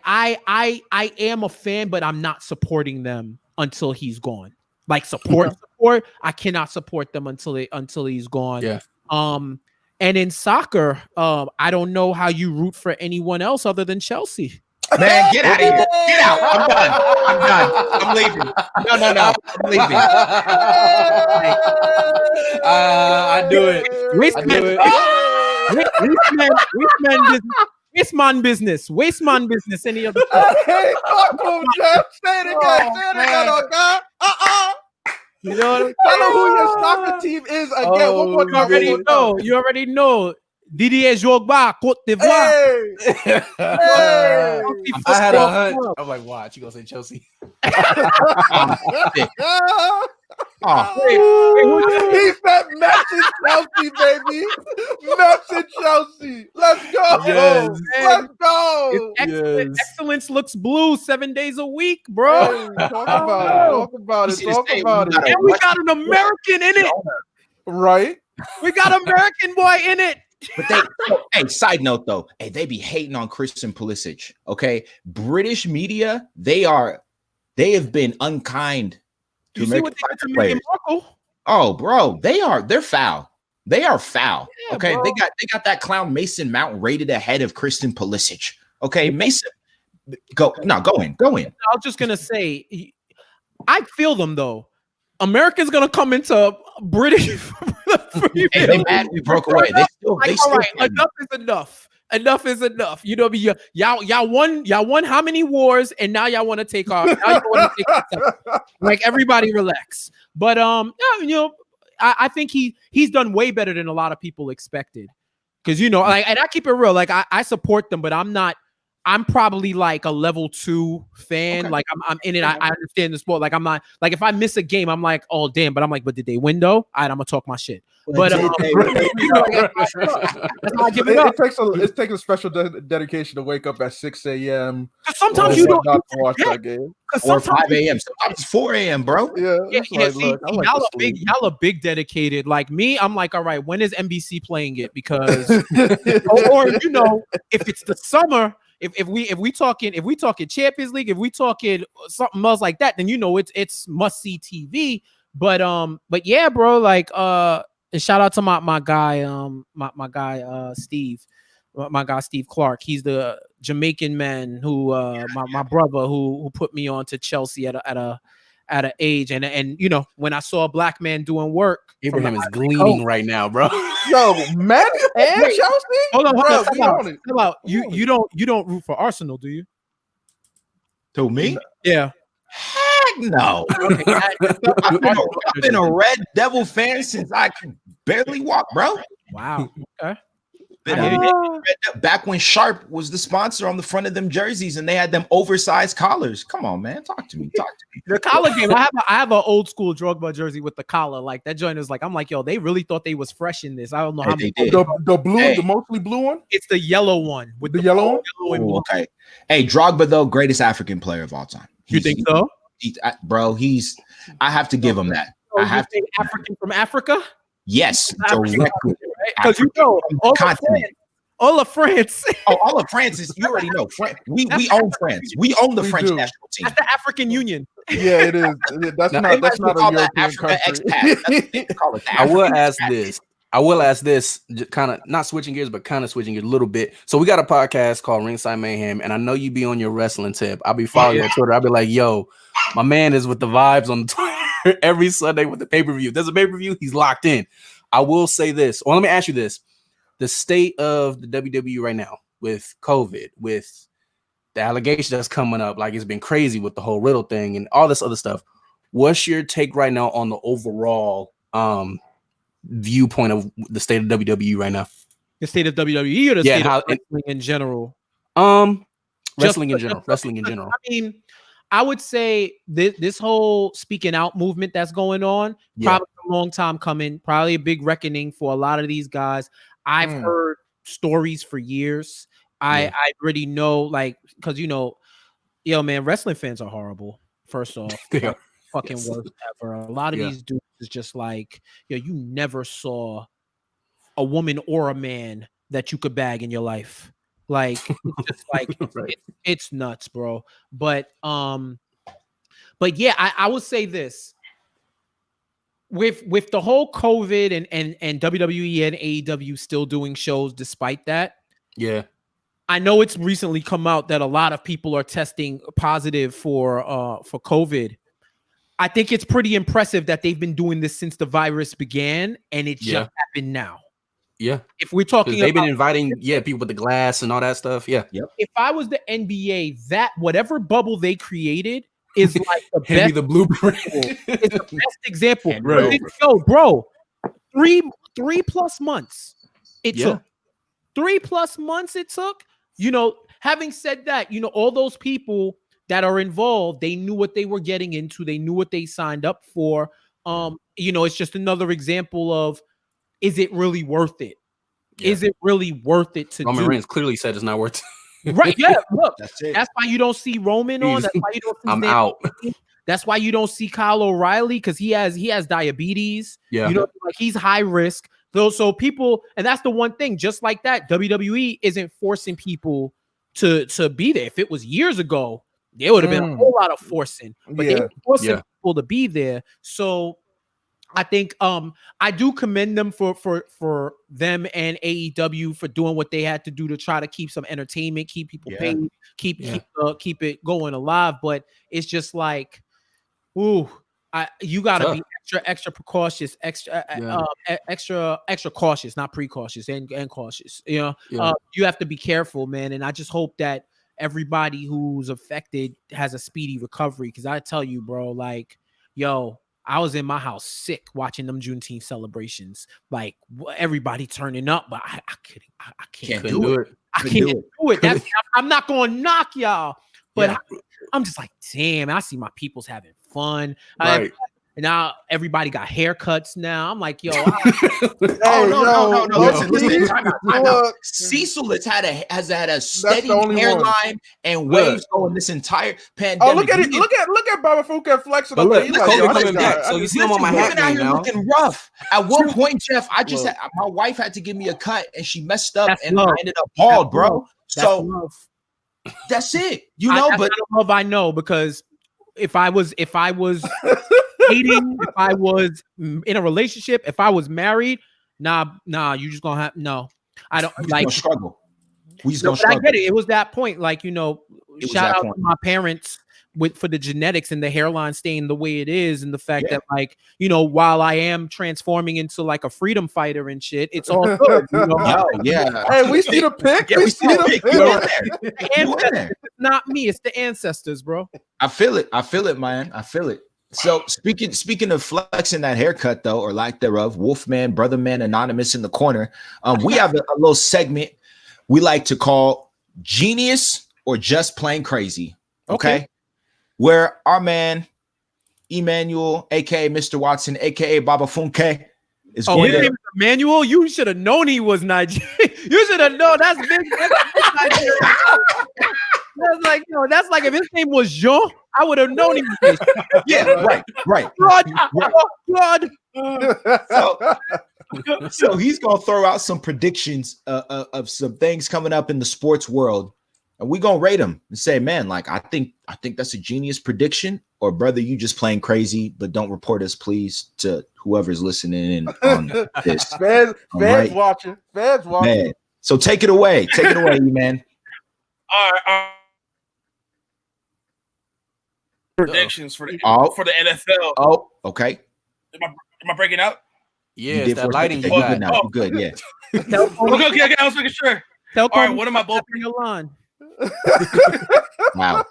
I am a fan, but I'm not supporting them until he's gone. Like support. I cannot support them until he's gone. Yeah. And in soccer, I don't know how you root for anyone else other than Chelsea. Man, get out of here. Get out. I'm done. I'm leaving. No. I'm leaving. I do it. Waste man business. Any other? Hey, talk to him, Jeff. Say it again. You know, tell him who your soccer team is again. One more time. You already know. Didier Drogba, Côte d'Ivoire. Hey. I had a hunch. I'm like, watch, you gonna say Chelsea? He said Mets and Chelsea, baby. Mets and Chelsea. Let's go. Yes. Let's go. Excellence looks blue 7 days a week, bro. Hey, talk about it. And we got an American in it. Right. We got an American boy in it. But hey, side note though, they be hating on Christian Pulisic. Okay, British media, they have been unkind to American players. Oh, bro, they're foul. They are foul. Yeah, okay, bro. They got that clown Mason Mount rated ahead of Christian Pulisic. Okay, Mason, go in. I was just gonna say, I feel them though. America's gonna come into British. They mad we broke away. They still enough is enough. Enough is enough. You know, y'all won how many wars, and now y'all want to take off. Like everybody relax. But you know, I think he's done way better than a lot of people expected. Because and I keep it real. Like I support them, but I'm probably like a level 2 fan. Okay. Like I'm in it. I understand the sport. Like I'm not like if I miss a game, I'm like, oh damn. But I'm like, but did they win though? All right, I'm gonna talk my shit. But that's how I give it up. It takes a special dedication to wake up at 6 a.m. Sometimes you don't not watch that game. Or 5 a.m. Sometimes it's 4 a.m. bro. Yeah. Y'all are big dedicated. Like me, I'm like, all right, when is NBC playing it? Because or if it's the summer. If we talking Champions League, if we talking something else like that, then it's must see TV. But yeah, bro, like and shout out to my guy Steve, my guy Steve Clark. He's the Jamaican man who my brother who put me on to Chelsea at a age, and when I saw a black man doing work, Abraham is gleaming right now, bro. Yo, Mets and Chelsea. Hold on. You don't root for Arsenal, do you? To me? Yeah. Heck no. Okay. I've been a Red Devil fan since I can barely walk, bro. Wow. Okay. Back when Sharp was the sponsor on the front of them jerseys and they had them oversized collars. Come on, man. Talk to me. The collar game. I have an old school Drogba jersey with the collar. Like that joint is like, I'm like, yo, they really thought they was fresh in this. I don't know how they many. did. The blue, the mostly blue one? It's the yellow one with the yellow one. Ooh, okay. Hey, Drogba, though, greatest African player of all time. You think so? Bro, I have to give him that. So I have to. African from Africa? Yes, directly. Because you know, all of France. All of France is, you already know. We own France. We own the French national team. That's the African Union. Yeah, it is. That's not a European country. I will ask this, kind of not switching gears, but kind of switching gears a little bit. So we got a podcast called Ringside Mayhem, and I know you be on your wrestling tip. I'll be following you on Twitter. I'll be like, yo, my man is with the vibes on Twitter every Sunday with the pay-per-view. There's a pay-per-view, he's locked in. I will say this. Well, let me ask you this. The state of the WWE right now with COVID, with the allegation that's coming up, like it's been crazy with the whole Riddle thing and all this other stuff. What's your take right now on the overall viewpoint of the state of WWE right now? The state of WWE or the state of wrestling in general? Wrestling in general. I mean, I would say this whole speaking out movement that's going on, probably a long time coming, probably a big reckoning for a lot of these guys. I've heard stories for years. I already know, like, because yo, man, wrestling fans are horrible. First off, fucking worst ever. A lot of these dudes is just like, you never saw a woman or a man that you could bag in your life. Like, it's just like it's nuts, bro. But yeah, I would say this. With the whole COVID and WWE and AEW still doing shows despite that. Yeah. I know it's recently come out that a lot of people are testing positive for COVID. I think it's pretty impressive that they've been doing this since the virus began and it just happened now. Yeah. If we're talking they've been inviting people with the glass and all that stuff. Yeah. Yep. If I was the NBA, that whatever bubble they created is like the best the blueprint. It's the best example. Bro, 3+ months it took. 3+ months it took. Having said that, all those people that are involved, they knew what they were getting into. They knew what they signed up for. It's just another example of, is it really worth it? Yeah. Is it really worth it to Roman Reigns clearly said it's not worth it. Right, yeah, look, that's why you don't see Roman on. That's why you don't see out. That's why you don't see Kyle O'Reilly, because he has diabetes. Yeah, like he's high risk. So people, and that's the one thing, just like that, WWE isn't forcing people to be there. If it was years ago, there would have been a whole lot of forcing, but they're forcing people to be there. So I think I do commend them for them and AEW for doing what they had to do to try to keep some entertainment, keep people paid, keep it going alive. But it's just like, you gotta be extra precautious, extra cautious, not precautious and cautious. You have to be careful, man. And I just hope that everybody who's affected has a speedy recovery. Because I tell you, bro, like, I was in my house sick watching them Juneteenth celebrations. Like everybody turning up, but I can't do it. I can't do it. I'm not going to knock y'all, but I'm just like, damn, I see my people's having fun. Right. Now everybody got haircuts now. I'm like, yo. No. Listen. Time out. Cecil has had a steady hairline and waves going this entire pandemic. Oh, look at Baba Fuka flexing. But look, coming back. So you see him on my hat out here looking rough. At one point, Jeff, my wife had to give me a cut and she messed up and I ended up bald, bro. So that's it. But love I know, because if I was dating, if I was in a relationship, if I was married, nah, you just gonna have I don't like struggle. We just gonna struggle. I get it. It was that point, like shout out to my parents for the genetics and the hairline staying the way it is, and the fact that while I am transforming into like a freedom fighter and shit, it's all good. Hey, we see the pic. We see the pic. It's not me. It's the ancestors, bro. I feel it, man. I feel it. So speaking of flexing that haircut though, or lack thereof, Wolfman, Brother Man, Anonymous in the corner. We have a little segment we like to call Genius or Just Plain Crazy. Okay. Where our man Emmanuel, aka Mr. Watson, aka Baba Funke, is his name is Emmanuel. You should have known he was Nigerian. You should have known that's big. Nigerian. That's like if his name was Jean, I would have known he was. Yeah, right. God. So he's gonna throw out some predictions of some things coming up in the sports world, and we're gonna rate them and say, man, like I think that's a genius prediction, or brother, you just playing crazy, but don't report us, please, to whoever's listening in on this. Fans watching. Man. So take it away, man. All right. Predictions for the NFL. Oh, okay. Am I breaking out? Yeah, it's that lighting you got. Now. Good, yeah. Okay, I was making sure. All right, what am I both your line? Wow.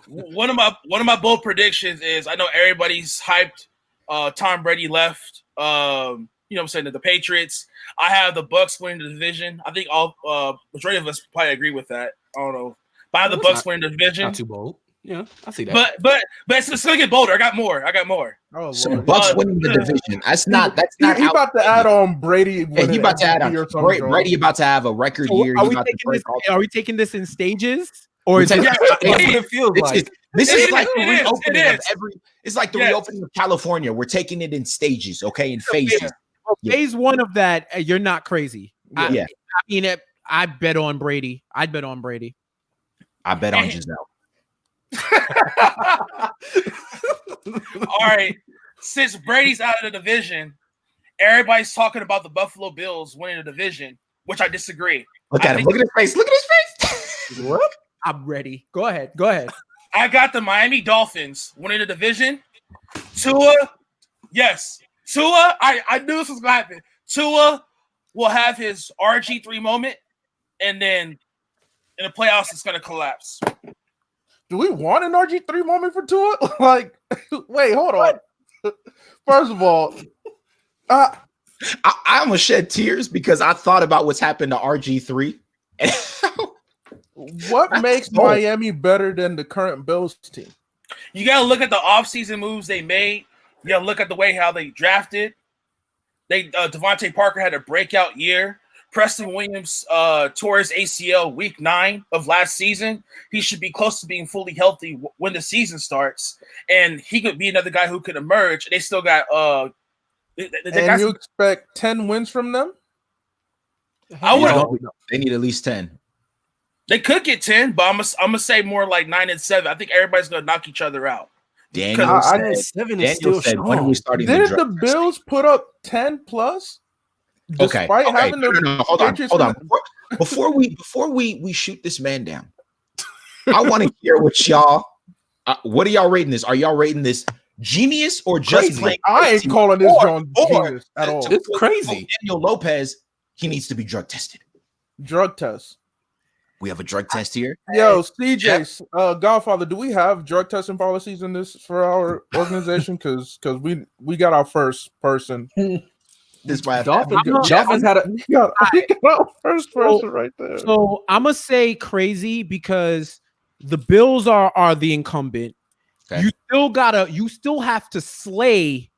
One of my bold predictions is I know everybody's hyped. Tom Brady left. You know what I'm saying, the Patriots. I have the Bucks winning the division. I think all majority of us probably agree with that. I don't know. But I have the Bucks winning the division. Not too bold. Yeah, I see that. But it's gonna get bolder. I got more. Oh, so Bucks winning the division. That's not. He about to add on Brady. Yeah, he about to add on. Brady about to have a record year. Are we taking this in stages, or is it feels like? This is like the reopening of every. It's like the reopening of California. We're taking it in stages, okay, in phases. Yeah. Well, phase one of that, you're not crazy. Yeah. I mean, I bet on Brady. I'd bet on Brady. I bet on Giselle. All right. Since Brady's out of the division, everybody's talking about the Buffalo Bills winning the division, which I disagree. Look at him. Look at his face. Look at his face. What? I'm ready. Go ahead. I got the Miami Dolphins winning the division. Tua, yes. Tua, I knew this was going to happen. Tua will have his RG3 moment, and then in the playoffs, it's going to collapse. Do we want an RG3 moment for Tua? Like, wait, hold on. First of all, I almost shed tears because I thought about what's happened to RG3. What makes Miami better than the current Bills team? You got to look at the offseason moves they made. You got to look at the way how they drafted. Devontae Parker had a breakout year. Preston Williams tore his ACL week 9 of last season. He should be close to being fully healthy when the season starts, and he could be another guy who could emerge. They still got and you expect 10 wins from them? They need at least 10. They could get 10, but I'm gonna say more like 9 and 7. I think everybody's gonna knock each other out. Daniel said, when are we starting? Didn't the Bills put up 10 plus? Okay. Having hold on. Before we shoot this man down, I want to hear what y'all. What are y'all rating this? Are y'all rating this genius or just plain? I ain't calling this genius at all. It's crazy. Daniel Lopez, he needs to be drug tested. Drug test. We have a drug test here. Yo, CJ, Godfather, do we have drug testing policies in this for our organization? Because we got our first person. This Dolphins had our first person right there. So I'm gonna say crazy because the Bills are the incumbent. Okay. You still have to slay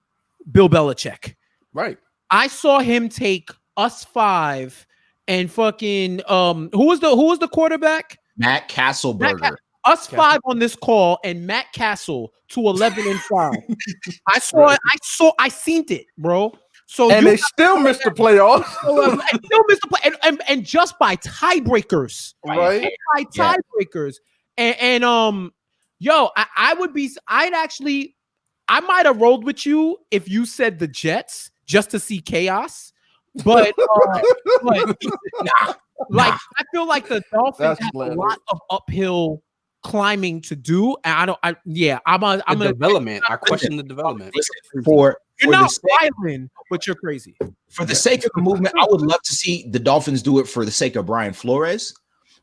Bill Belichick. Right. I saw him take us 5 and fucking who was the quarterback? Matt Castleberger. Us 5 on this call and Matt Castle to 11-5. I seen it, bro. So they still missed the playoffs. And just by tiebreakers, right? By tiebreakers, and yo, I might have rolled with you if you said the Jets just to see chaos, but I feel like the Dolphins have a lot of uphill climbing to do, and I'm a development. I question the development. You're not violent, but you're crazy. For the sake of the movement, I would love to see the Dolphins do it for the sake of Brian Flores.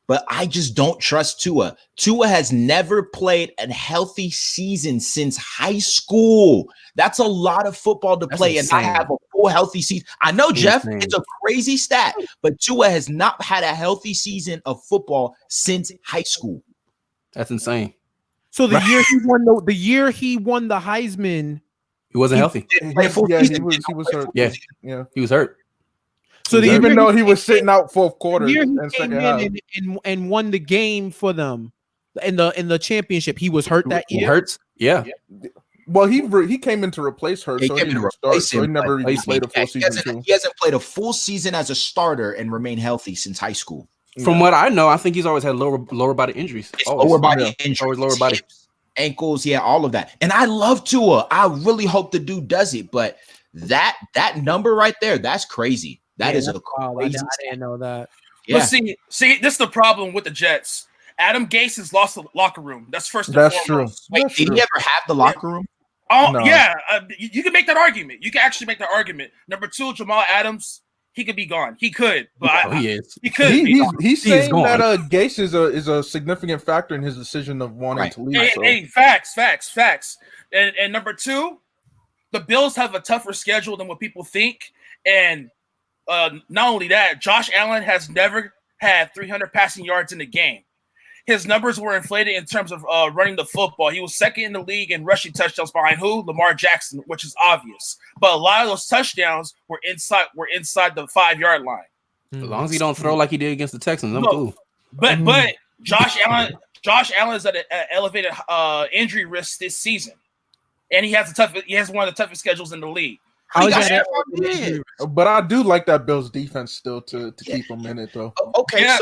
but I just don't trust Tua. Tua has never played a healthy season since high school. That's a lot of football to play and not have a full healthy season. I know, Jeff, it's a crazy stat, but Tua has not had a healthy season of football since high school. That's insane. So the year he won the Heisman, he wasn't healthy. He was hurt. Yeah, he was hurt. So even though he was sitting out fourth quarter and second half and won the game for them in the championship, he was hurt that year. Hurts, yeah. Well, he came in to replace her, so he didn't start. So he never even played a full season. He hasn't played a full season as a starter and remained healthy since high school. From what I know, I think he's always had lower body injuries. Lower body injuries, always lower body, ankles, all of that. And I love Tua. I really hope the dude does it, but that number right there, that's crazy. That is a crazy. I didn't know that. Yeah. But see, this is the problem with the Jets. Adam Gase has lost the locker room. That's first. That's true. Wait, did he ever have the locker room? Oh no. Yeah, you can make that argument. You can actually make that argument. Number 2, Jamal Adams, he could be gone. He could, but he is. He could. He's saying that Gase is a significant factor in his decision of wanting to leave. Hey, facts. And number 2, the Bills have a tougher schedule than what people think. And not only that, Josh Allen has never had 300 passing yards in a game. His numbers were inflated in terms of running the football. He was second in the league in rushing touchdowns behind who? Lamar Jackson, which is obvious. But a lot of those touchdowns were inside the 5-yard line. As long as he don't throw like he did against the Texans, I'm cool. But Josh Allen is at an elevated injury risk this season, and he has one of the toughest schedules in the league. But I do like that Bills defense still to keep him in it though. Okay,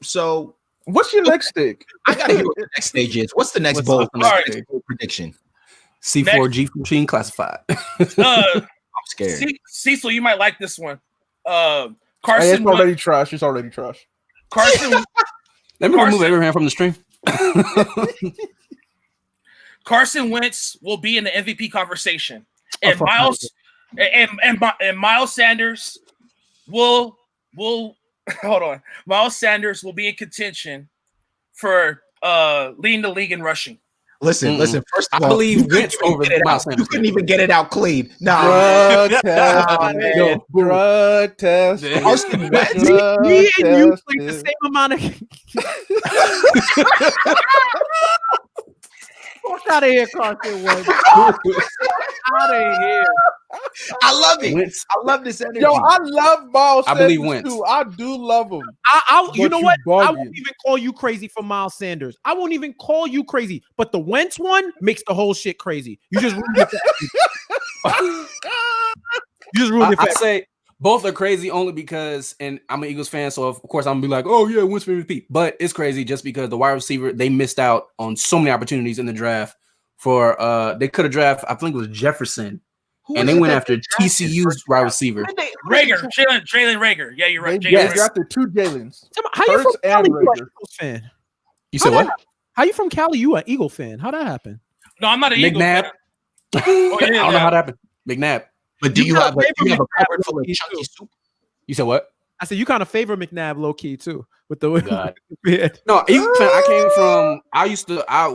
so what's your next stick? I gotta hear what the next stage is. What's the next bowl prediction? C4G machine classified. I'm scared. Cecil, you might like this one. Carson, it's already trash. It's already trash. Carson, let me remove Abraham from the stream. Carson Wentz will be in the MVP conversation, and Miles Sanders will hold on. Miles Sanders will be in contention for leading the league in rushing. Listen. First of all, I believe Wentz over Miles Sanders. You couldn't even get it out clean. Drug test. Carson Wentz. Me and you played the same amount of. Fuck out of here, Carson Wentz. Out of here. I love it. Wentz. I love this energy. Yo, I love Miles Sanders. I believe Wentz too. I do love him. You know what? I won't even call you crazy for Miles Sanders. I won't even call you crazy. But the Wentz one makes the whole shit crazy. You just ruined it. I say both are crazy only because, and I'm an Eagles fan, so of course I'm gonna be like, oh yeah, Wentz MVP. But it's crazy just because the wide receiver, they missed out on so many opportunities in the draft for they could have drafted, I think it was Jefferson. And they went after TCU's wide receiver. Jalen Reagor. Yeah, you're right. They drafted 2 Jalen's. How you from Cali? You an Eagles fan? You said what? How you from Cali? You an Eagle fan? How'd that happen? No, I'm not an Eagle fan. I don't know how that happened. McNabb. But do you have a cupboard full of chunky soup? You said what? I said you kind of favor McNabb low key too with the beard. No, Eagles fan. I came from.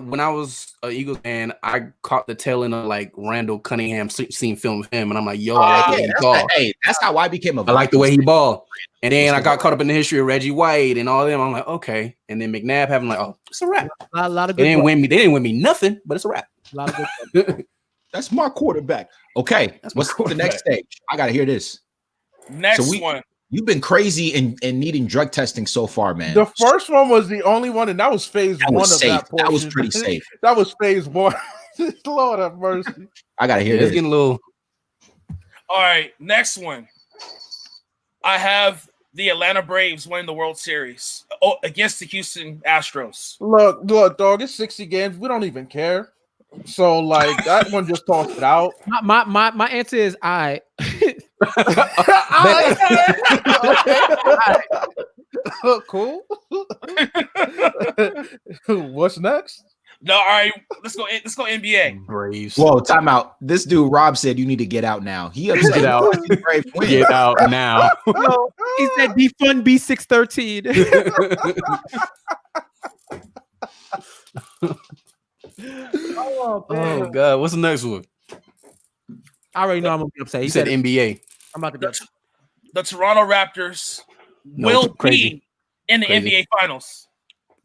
When I was an Eagles fan, I caught the tail end of like Randall Cunningham, seen film of him, and I'm like, yo, I like the way he ball. Hey, that's how I became a. I like the way he ball, and then I got caught up in the history of Reggie White and all of them. I'm like, okay, and then McNabb having like, oh, it's a wrap. A lot of good. They didn't win me nothing, but it's a wrap. A lot of good. That's my quarterback. Okay, what's the next stage? I gotta hear this. Next one. You've been crazy and needing drug testing so far, man. The first one was the only one, and that was phase one of that portion. That was pretty safe. That was phase 1. Lord have mercy. I gotta hear this. Getting a little. All right, next one. I have the Atlanta Braves winning the World Series against the Houston Astros. Look, dog. It's 60 games. We don't even care. So, like, that one just tossed it out. My answer is I. Cool. What's next? No, all right. Let's go NBA. Braves. Whoa, time out. This dude Rob said you need to get out now. He upset. Get out. Get out now. He said defund B613. Oh God, what's the next one? I already know I'm gonna be upset. He said NBA. I'm about to be The Toronto Raptors will be in the NBA Finals.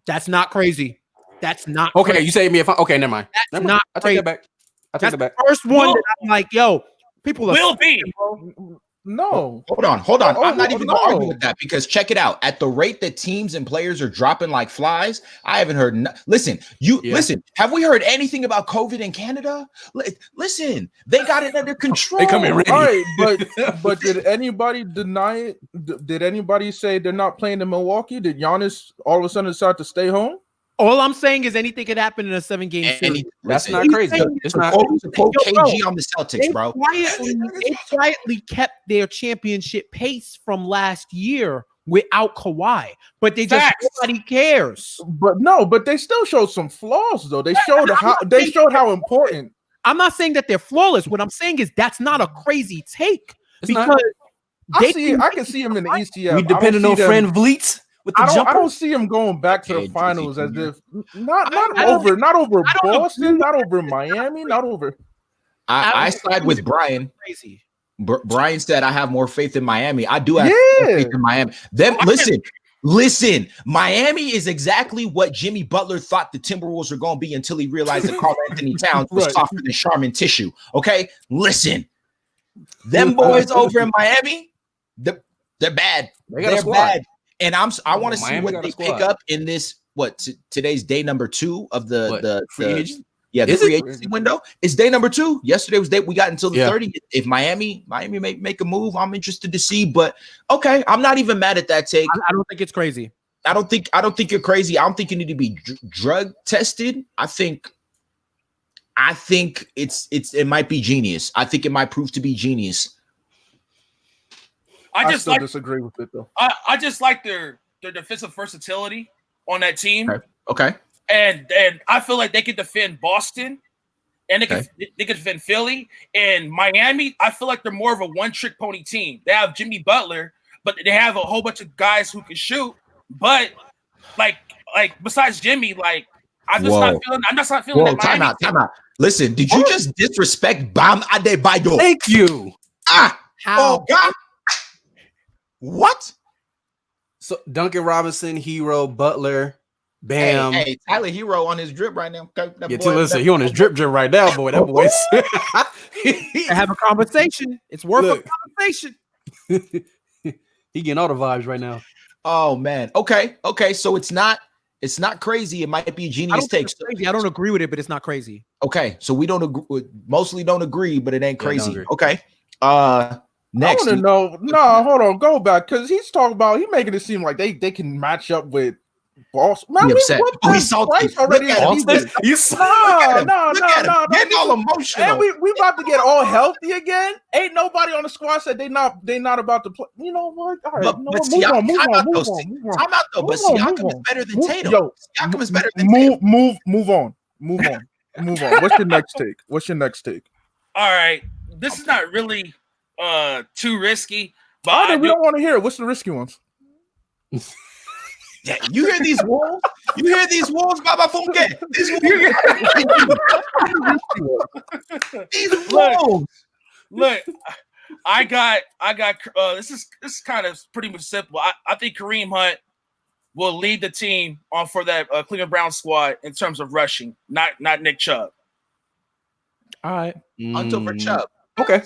That's not crazy. That's not okay. crazy. You say NBA. Okay, never mind. That's not I take crazy. that back. I take that back. The first one that I'm like, yo, people will be. No. Hold on. Oh, I'm not even gonna no. argue with that because check it out. At the rate that teams and players are dropping like flies, I haven't heard. Listen. Have we heard anything about COVID in Canada? Listen, they got it under control. They come in ready. All right, but did anybody deny it? Did anybody say they're not playing in Milwaukee? Did Giannis all of a sudden decide to stay home? All I'm saying is anything could happen in a 7-game series. That's not crazy. It's not. Quote KG on the Celtics, bro. They quietly kept their championship pace from last year without Kawhi, but they just nobody cares. But they still showed some flaws, though. They showed how important. I'm not saying that they're flawless. What I'm saying is that's not a crazy take because I can see him in the ECF. We depending on Fred Vliet. I don't see him going back to the finals as if not over Boston, not over Miami, not over. I side with Brian. Crazy. Brian said I have more faith in Miami. I do have more faith in Miami. Listen. Miami is exactly what Jimmy Butler thought the Timberwolves were going to be until he realized that Karl Anthony Towns was softer than Charmin tissue. Okay, listen. Them boys over in Miami, they're bad. They're bad. And I want to see what they pick up in this. Today's day number 2 of the free agency. Yeah, the free agency window. It's day number 2. Yesterday was day we got until the 30th. If Miami may make a move, I'm interested to see. But okay, I'm not even mad at that take. I don't think it's crazy. I don't think you're crazy. I don't think you need to be drug tested. I think it might be genius. I think it might prove to be genius. I still disagree with it though. I just like their defensive versatility on that team. Okay. And I feel like they could defend Boston, and they could defend Philly and Miami. I feel like they're more of a one-trick pony team. They have Jimmy Butler, but they have a whole bunch of guys who can shoot. But like besides Jimmy, I'm just not feeling that. Time out. Listen, did you just disrespect Bam Adebayo? Thank you. How? Oh God. What? So Duncan Robinson, Hero, Butler, Bam. Hey, Tyler Hero on his drip right now. Listen, he on his drip right now, boy. That boy's have a conversation. It's worth a conversation. He getting all the vibes right now. Oh man. Okay. So it's not crazy. It might be a genius take. I don't agree with it, but it's not crazy. Okay. So we mostly don't agree, but it ain't crazy. Okay. Next. I want to know. No, hold on. Go back because he's talking about. He's making it seem like they can match up with Boston. Man, he saw already. You saw. No. Getting all emotional. And we about to get all healthy again. Ain't nobody on the squad said they not about to play. You know what? All right. But Siakam is better than Tatum. Siakam is better than Tatum. Move on. What's your next take? All right. This is not really too risky, but we don't want to hear it. What's the risky ones? Yeah, you hear these wolves? Baba Funke. These wolves. Look, I got. This is kind of pretty much simple. I think Kareem Hunt will lead the team on for that Cleveland Browns squad in terms of rushing, not Nick Chubb. All right, until for Chubb. Okay.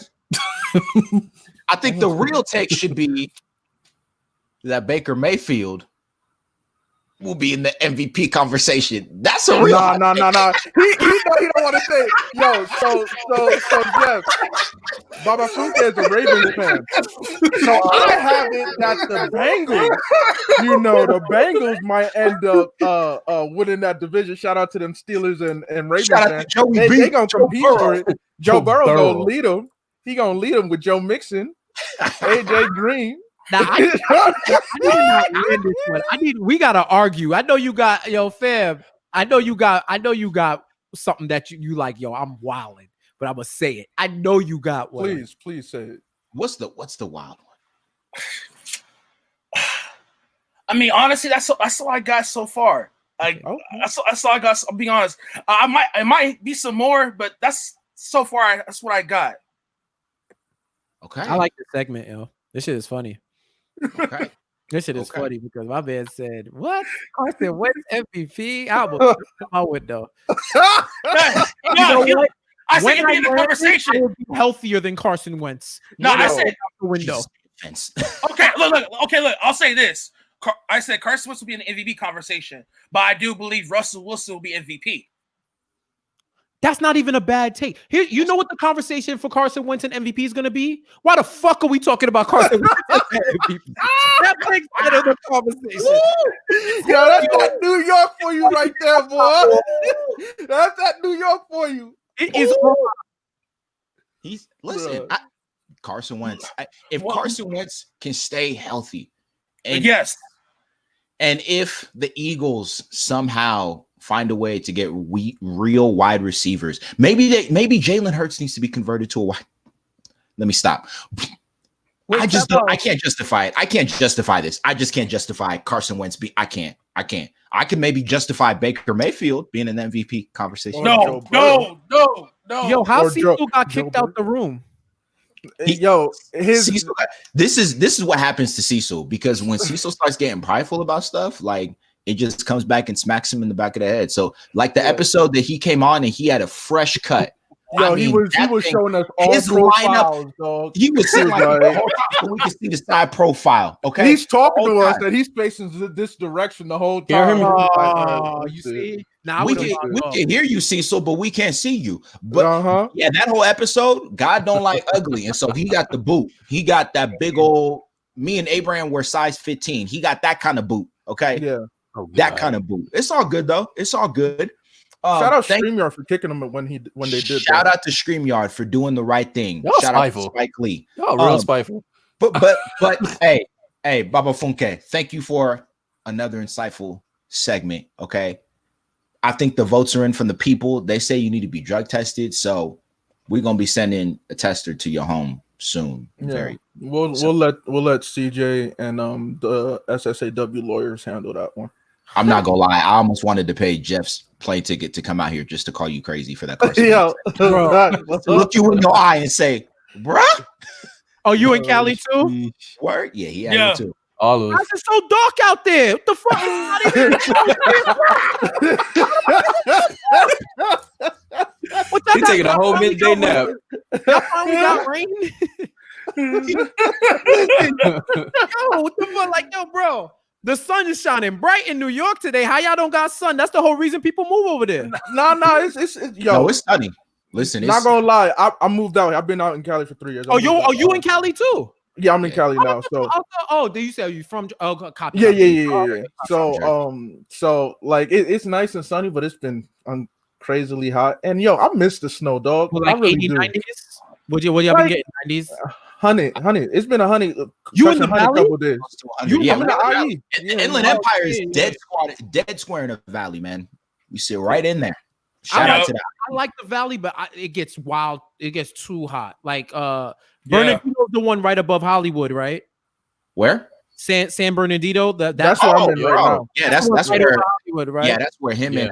I think the real take should be that Baker Mayfield will be in the MVP conversation. That's a real. No. He know he don't want to say. Yo, so Jeff, Baba Funke is a Ravens fan. So I have it that the Bengals might end up winning that division. Shout out to them Steelers and Ravens fans. They gonna compete for it. Joe Burrow gonna lead them. He gonna lead them with Joe Mixon, AJ Green. Now we gotta argue. I know you got fam. I know you got something that you like. Yo, I'm wilding, but I'm gonna say it. I know you got one. Please say it. What's the wild one? I mean, honestly, that's all I got so far. Like, that's all I got. I'll be honest. It might be some more, but that's so far. That's what I got. Okay. I like the segment, yo. This shit is funny. Okay. This shit is funny because my man said, "What? Carson Wentz MVP?" I almost threw it out my window. What? I said it'd be in the conversation. It would be healthier than Carson Wentz. No, I said out the window. Okay, look. I'll say this. I said Carson Wentz will be in the MVP conversation, but I do believe Russell Wilson will be MVP. That's not even a bad take. Here, you know what the conversation for Carson Wentz and MVP is going to be? Why the fuck are we talking about Carson Wentz and MVP? That makes better the conversation. Yo, that's that New York for you right there, boy. That's that New York for you. It is. Carson Wentz. If Carson Wentz can stay healthy, and yes, and if the Eagles somehow find a way to get real wide receivers, maybe Jalen Hurts needs to be converted to a wide. Let me stop. I can't justify it. I can't justify this. I just can't justify Carson Wentz. I can't. I can maybe justify Baker Mayfield being an MVP conversation. No. Yo, how Cecil got kicked out the room? Cecil, this is what happens to Cecil, because when Cecil starts getting prideful about stuff, like, it just comes back and smacks him in the back of the head. So, like the episode that he came on and he had a fresh cut. Yo, he was showing us all his lineup. Dog. He was sitting like the whole time so we can see the side profile. Okay, he's talking to us that he's facing this direction the whole time. You see, now we can hear you, Cecil, but we can't see you. But yeah, that whole episode, God don't like ugly, and so he got the boot. He got that big old. Me and Abraham were size 15. He got that kind of boot. Okay, yeah, that kind of boot. It's all good though. It's all good. Shout out StreamYard for kicking him when they did. Shout out to StreamYard for doing the right thing. Shout out to Spike Lee. Y'all real spiteful. But hey, Baba Funke, thank you for another insightful segment. Okay, I think the votes are in from the people. They say you need to be drug tested, so we're gonna be sending a tester to your home soon. Yeah. We'll let CJ and the SSAW lawyers handle that one. I'm not gonna lie. I almost wanted to pay Jeff's plane ticket to come out here just to call you crazy for that. Yo, look you in your eye and say, "Bruh." Oh, you in Cali too? Word? Yeah, he had it too. All of us. It's so dark out there. What the fuck? You taking a whole midday nap? Y'all finally got rain? Yo, what the fuck? Like, yo, bro. The sun is shining bright in New York today. How y'all don't got sun? That's the whole reason people move over there. No, it's sunny. Listen, not gonna lie. I moved out. I've been out in Cali for 3 years. You in Cali too? Yeah, I'm in Cali now. So did you say you from? Copy. Yeah. So like it's nice and sunny, but it's been crazily hot. And yo, I miss the snow, dog. Well, like I really 80s, do. 90s. What y'all been getting 90s? Honey, it's been a honey. You in the valley? Couple days. I'm in the IE. Inland Empire is dead square in the valley, man. We sit right in there. Shout out to that. I like the valley, but it gets wild. It gets too hot. Like Bernardino's the one right above Hollywood, right? Where? San Bernardino. That's where I'm in right now. Yeah, that's right where Hollywood, right? Yeah, that's where him and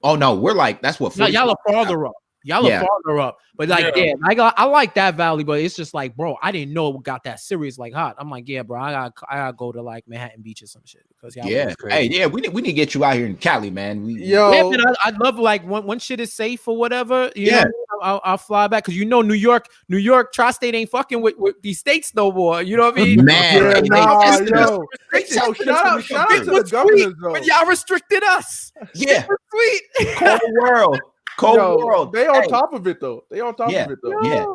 oh no, we're like that's what y'all are farther up. Y'all are farther up, but like, I like that valley, but it's just like, bro, I didn't know it got that serious like hot. I'm like, yeah, bro, I gotta go to like Manhattan Beach or some shit because we need to get you out here in Cali, man. I love like when shit is safe or whatever. You know, I'll fly back because New York tri-state ain't fucking with these states no more. You know what I mean? Man, shout out to the governors though. But y'all restricted us. Yeah, sweet. Cold world. World. They on top of it though. Yeah. So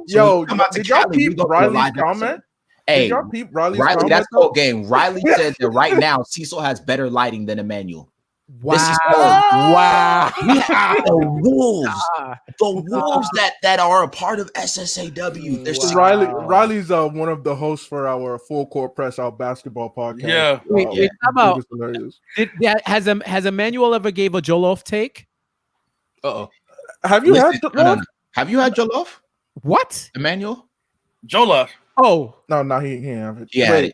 yo, did y'all peep Riley's comment? Hey, did y'all peep Riley, that's cold game. Riley said that right now Cecil has better lighting than Emmanuel. Wow. This is wow. We have the wolves that are a part of SSAW. Riley's one of the hosts for our Full Court Press Out basketball podcast. Yeah. How about has Emmanuel ever gave a Jollof take? Have you had Jollof? Have you had Jollof? What? Emmanuel? Jollof. Oh, No, he ain't have it. Yeah, Wait.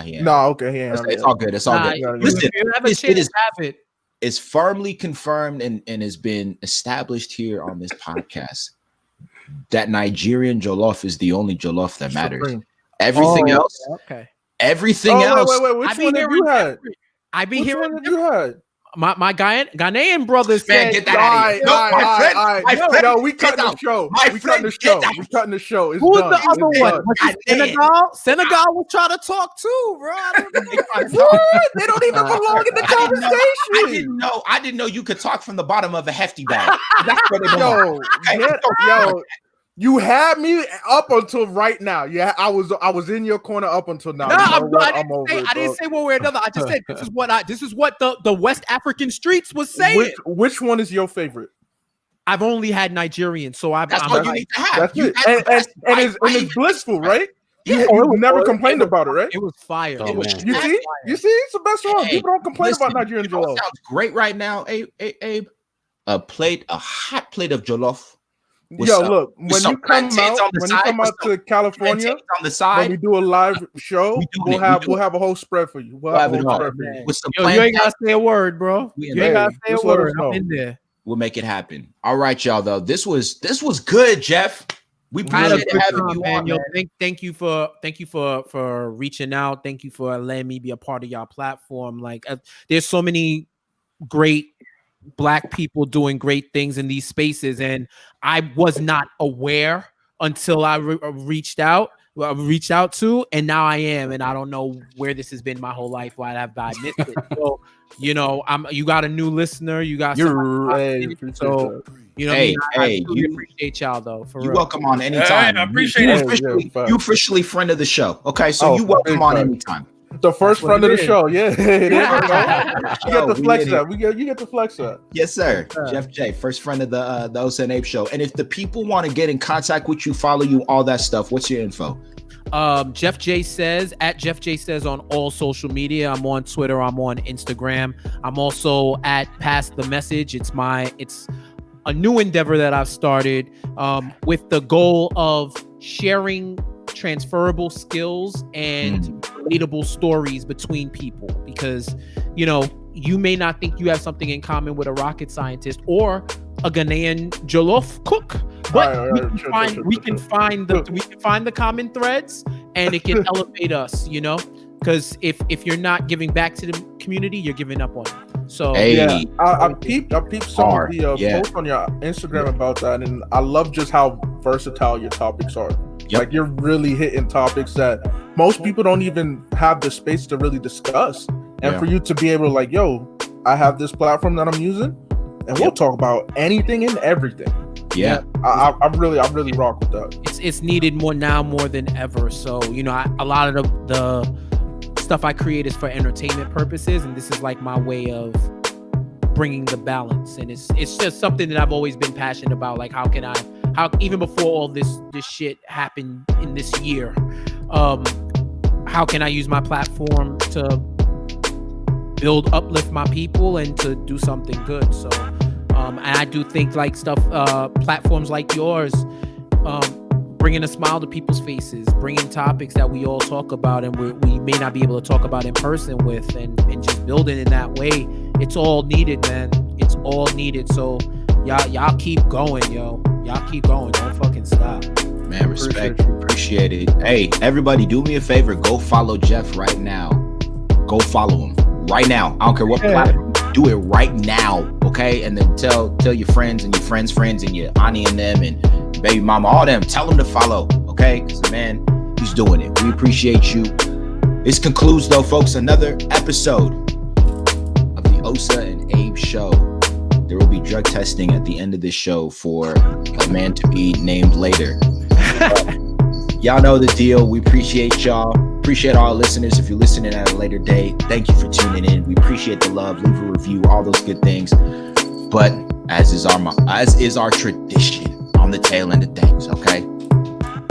he ain't. No, okay, he ain't have It's it. all good. It's all good. Listen, if you have a it chance, is have it. it's firmly confirmed and has been established here on this podcast that Nigerian jollof is the only jollof that matters. Supreme. Everything else, Okay. Everything else. Wait. Which one have you had? I be Which hearing one have you had? my Ghanaian brother Man, said, get that out of here. No, my friend. No, we cutting the out. show. My We friend, cutting the get show. out. We cutting the show. It's who was done. the other It's one? done. Was it Senegal? Senegal was trying to talk too, bro. I don't know. What? They don't even belong in the conversation. I didn't know you could talk from the bottom of a hefty bag. That's where they belong. Yo, you had me up until right now. Yeah, I was in your corner up until now. No, I didn't bro. say one way or another. I just said this is what the West African streets was saying. Which one is your favorite? I've only had Nigerian, so That's all you need to have. That's it. And it's blissful, right? You never complained about it, right? It was fire. Oh, man. You see, it's the best one. Hey, People don't complain about Nigerian you know what jollof. sounds great right now, Abe. A hot plate of jollof. Yo, look, when you come out to California, on the side, when we do a live show, we'll have a whole spread for you. We'll have a whole spread for you. with some Yo, you ain't gotta say a word, bro. You ain't gotta say a just let us word. know. I'm in there. We'll make it happen. All right, y'all. Though this was good, Jeff. We I had a appreciate good having time, you man. on, Yo, man. thank you for reaching out. Thank you for letting me be a part of y'all platform. Like, there's so many great Black people doing great things in these spaces, and I was not aware until I reached out to, and now I am, and I don't know where this has been my whole life. Why have I missed it? So, you know, you got a new listener. You got So you know, I really appreciate y'all though. For You real. welcome on anytime. I appreciate it. You officially friend of the show. Okay, so you welcome on anytime. The first friend of the show, yeah. You get the flex up. You get the flex up. Yes, sir. Jeff J, first friend of the Osa and Abe show. And if the people want to get in contact with you, follow you, all that stuff, what's your info? Jeff J says at Jeff J says on all social media. I'm on Twitter. I'm on Instagram. I'm also at Pass the Message. It's a new endeavor that I've started with the goal of sharing transferable skills and relatable stories between people, because you know, you may not think you have something in common with a rocket scientist or a Ghanaian jollof cook, but we can find the common threads, and it can elevate us, you know, because if you're not giving back to the community, you're giving up on it. So yeah, I peeped some of the posts on your Instagram about that, and I love just how versatile your topics are. Yep. Like, you're really hitting topics that most people don't even have the space to really discuss. And for you to be able to, like, yo, I have this platform that I'm using, and we'll talk about anything and everything. Yeah, I really rock with that. It's needed more than ever. So, you know, a lot of the stuff I create is for entertainment purposes, and this is like my way of bringing the balance. And it's just something that I've always been passionate about. Like, how even before all this shit happened in this year, how can I use my platform to uplift my people and to do something good? So and I do think like platforms like yours, bringing a smile to people's faces, bringing topics that we all talk about and we may not be able to talk about in person with, and just building in that way. It's all needed, man. It's all needed. So y'all keep going, yo. Y'all keep going. Don't fucking stop. Man, respect. Appreciate it. Hey, everybody, do me a favor. Go follow Jeff right now. Go follow him right now. I don't care what platform. Do it right now, okay? And then tell your friends and your friends' friends and your auntie and them and baby mama, all them. Tell them to follow, okay? Because, man, he's doing it. We appreciate you. This concludes, though, folks, another episode of the Osa and Abe Show. There will be drug testing at the end of this show for a man to be named later. Y'all know the deal. We appreciate y'all. Appreciate all our listeners. If you're listening at a later date, thank you for tuning in. We appreciate the love. Leave a review, all those good things. But as is our tradition on the tail end of things, okay?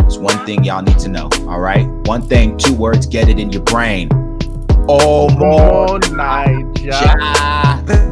It's one thing y'all need to know, all right? One thing, 2 words, get it in your brain. Oh, more Niger.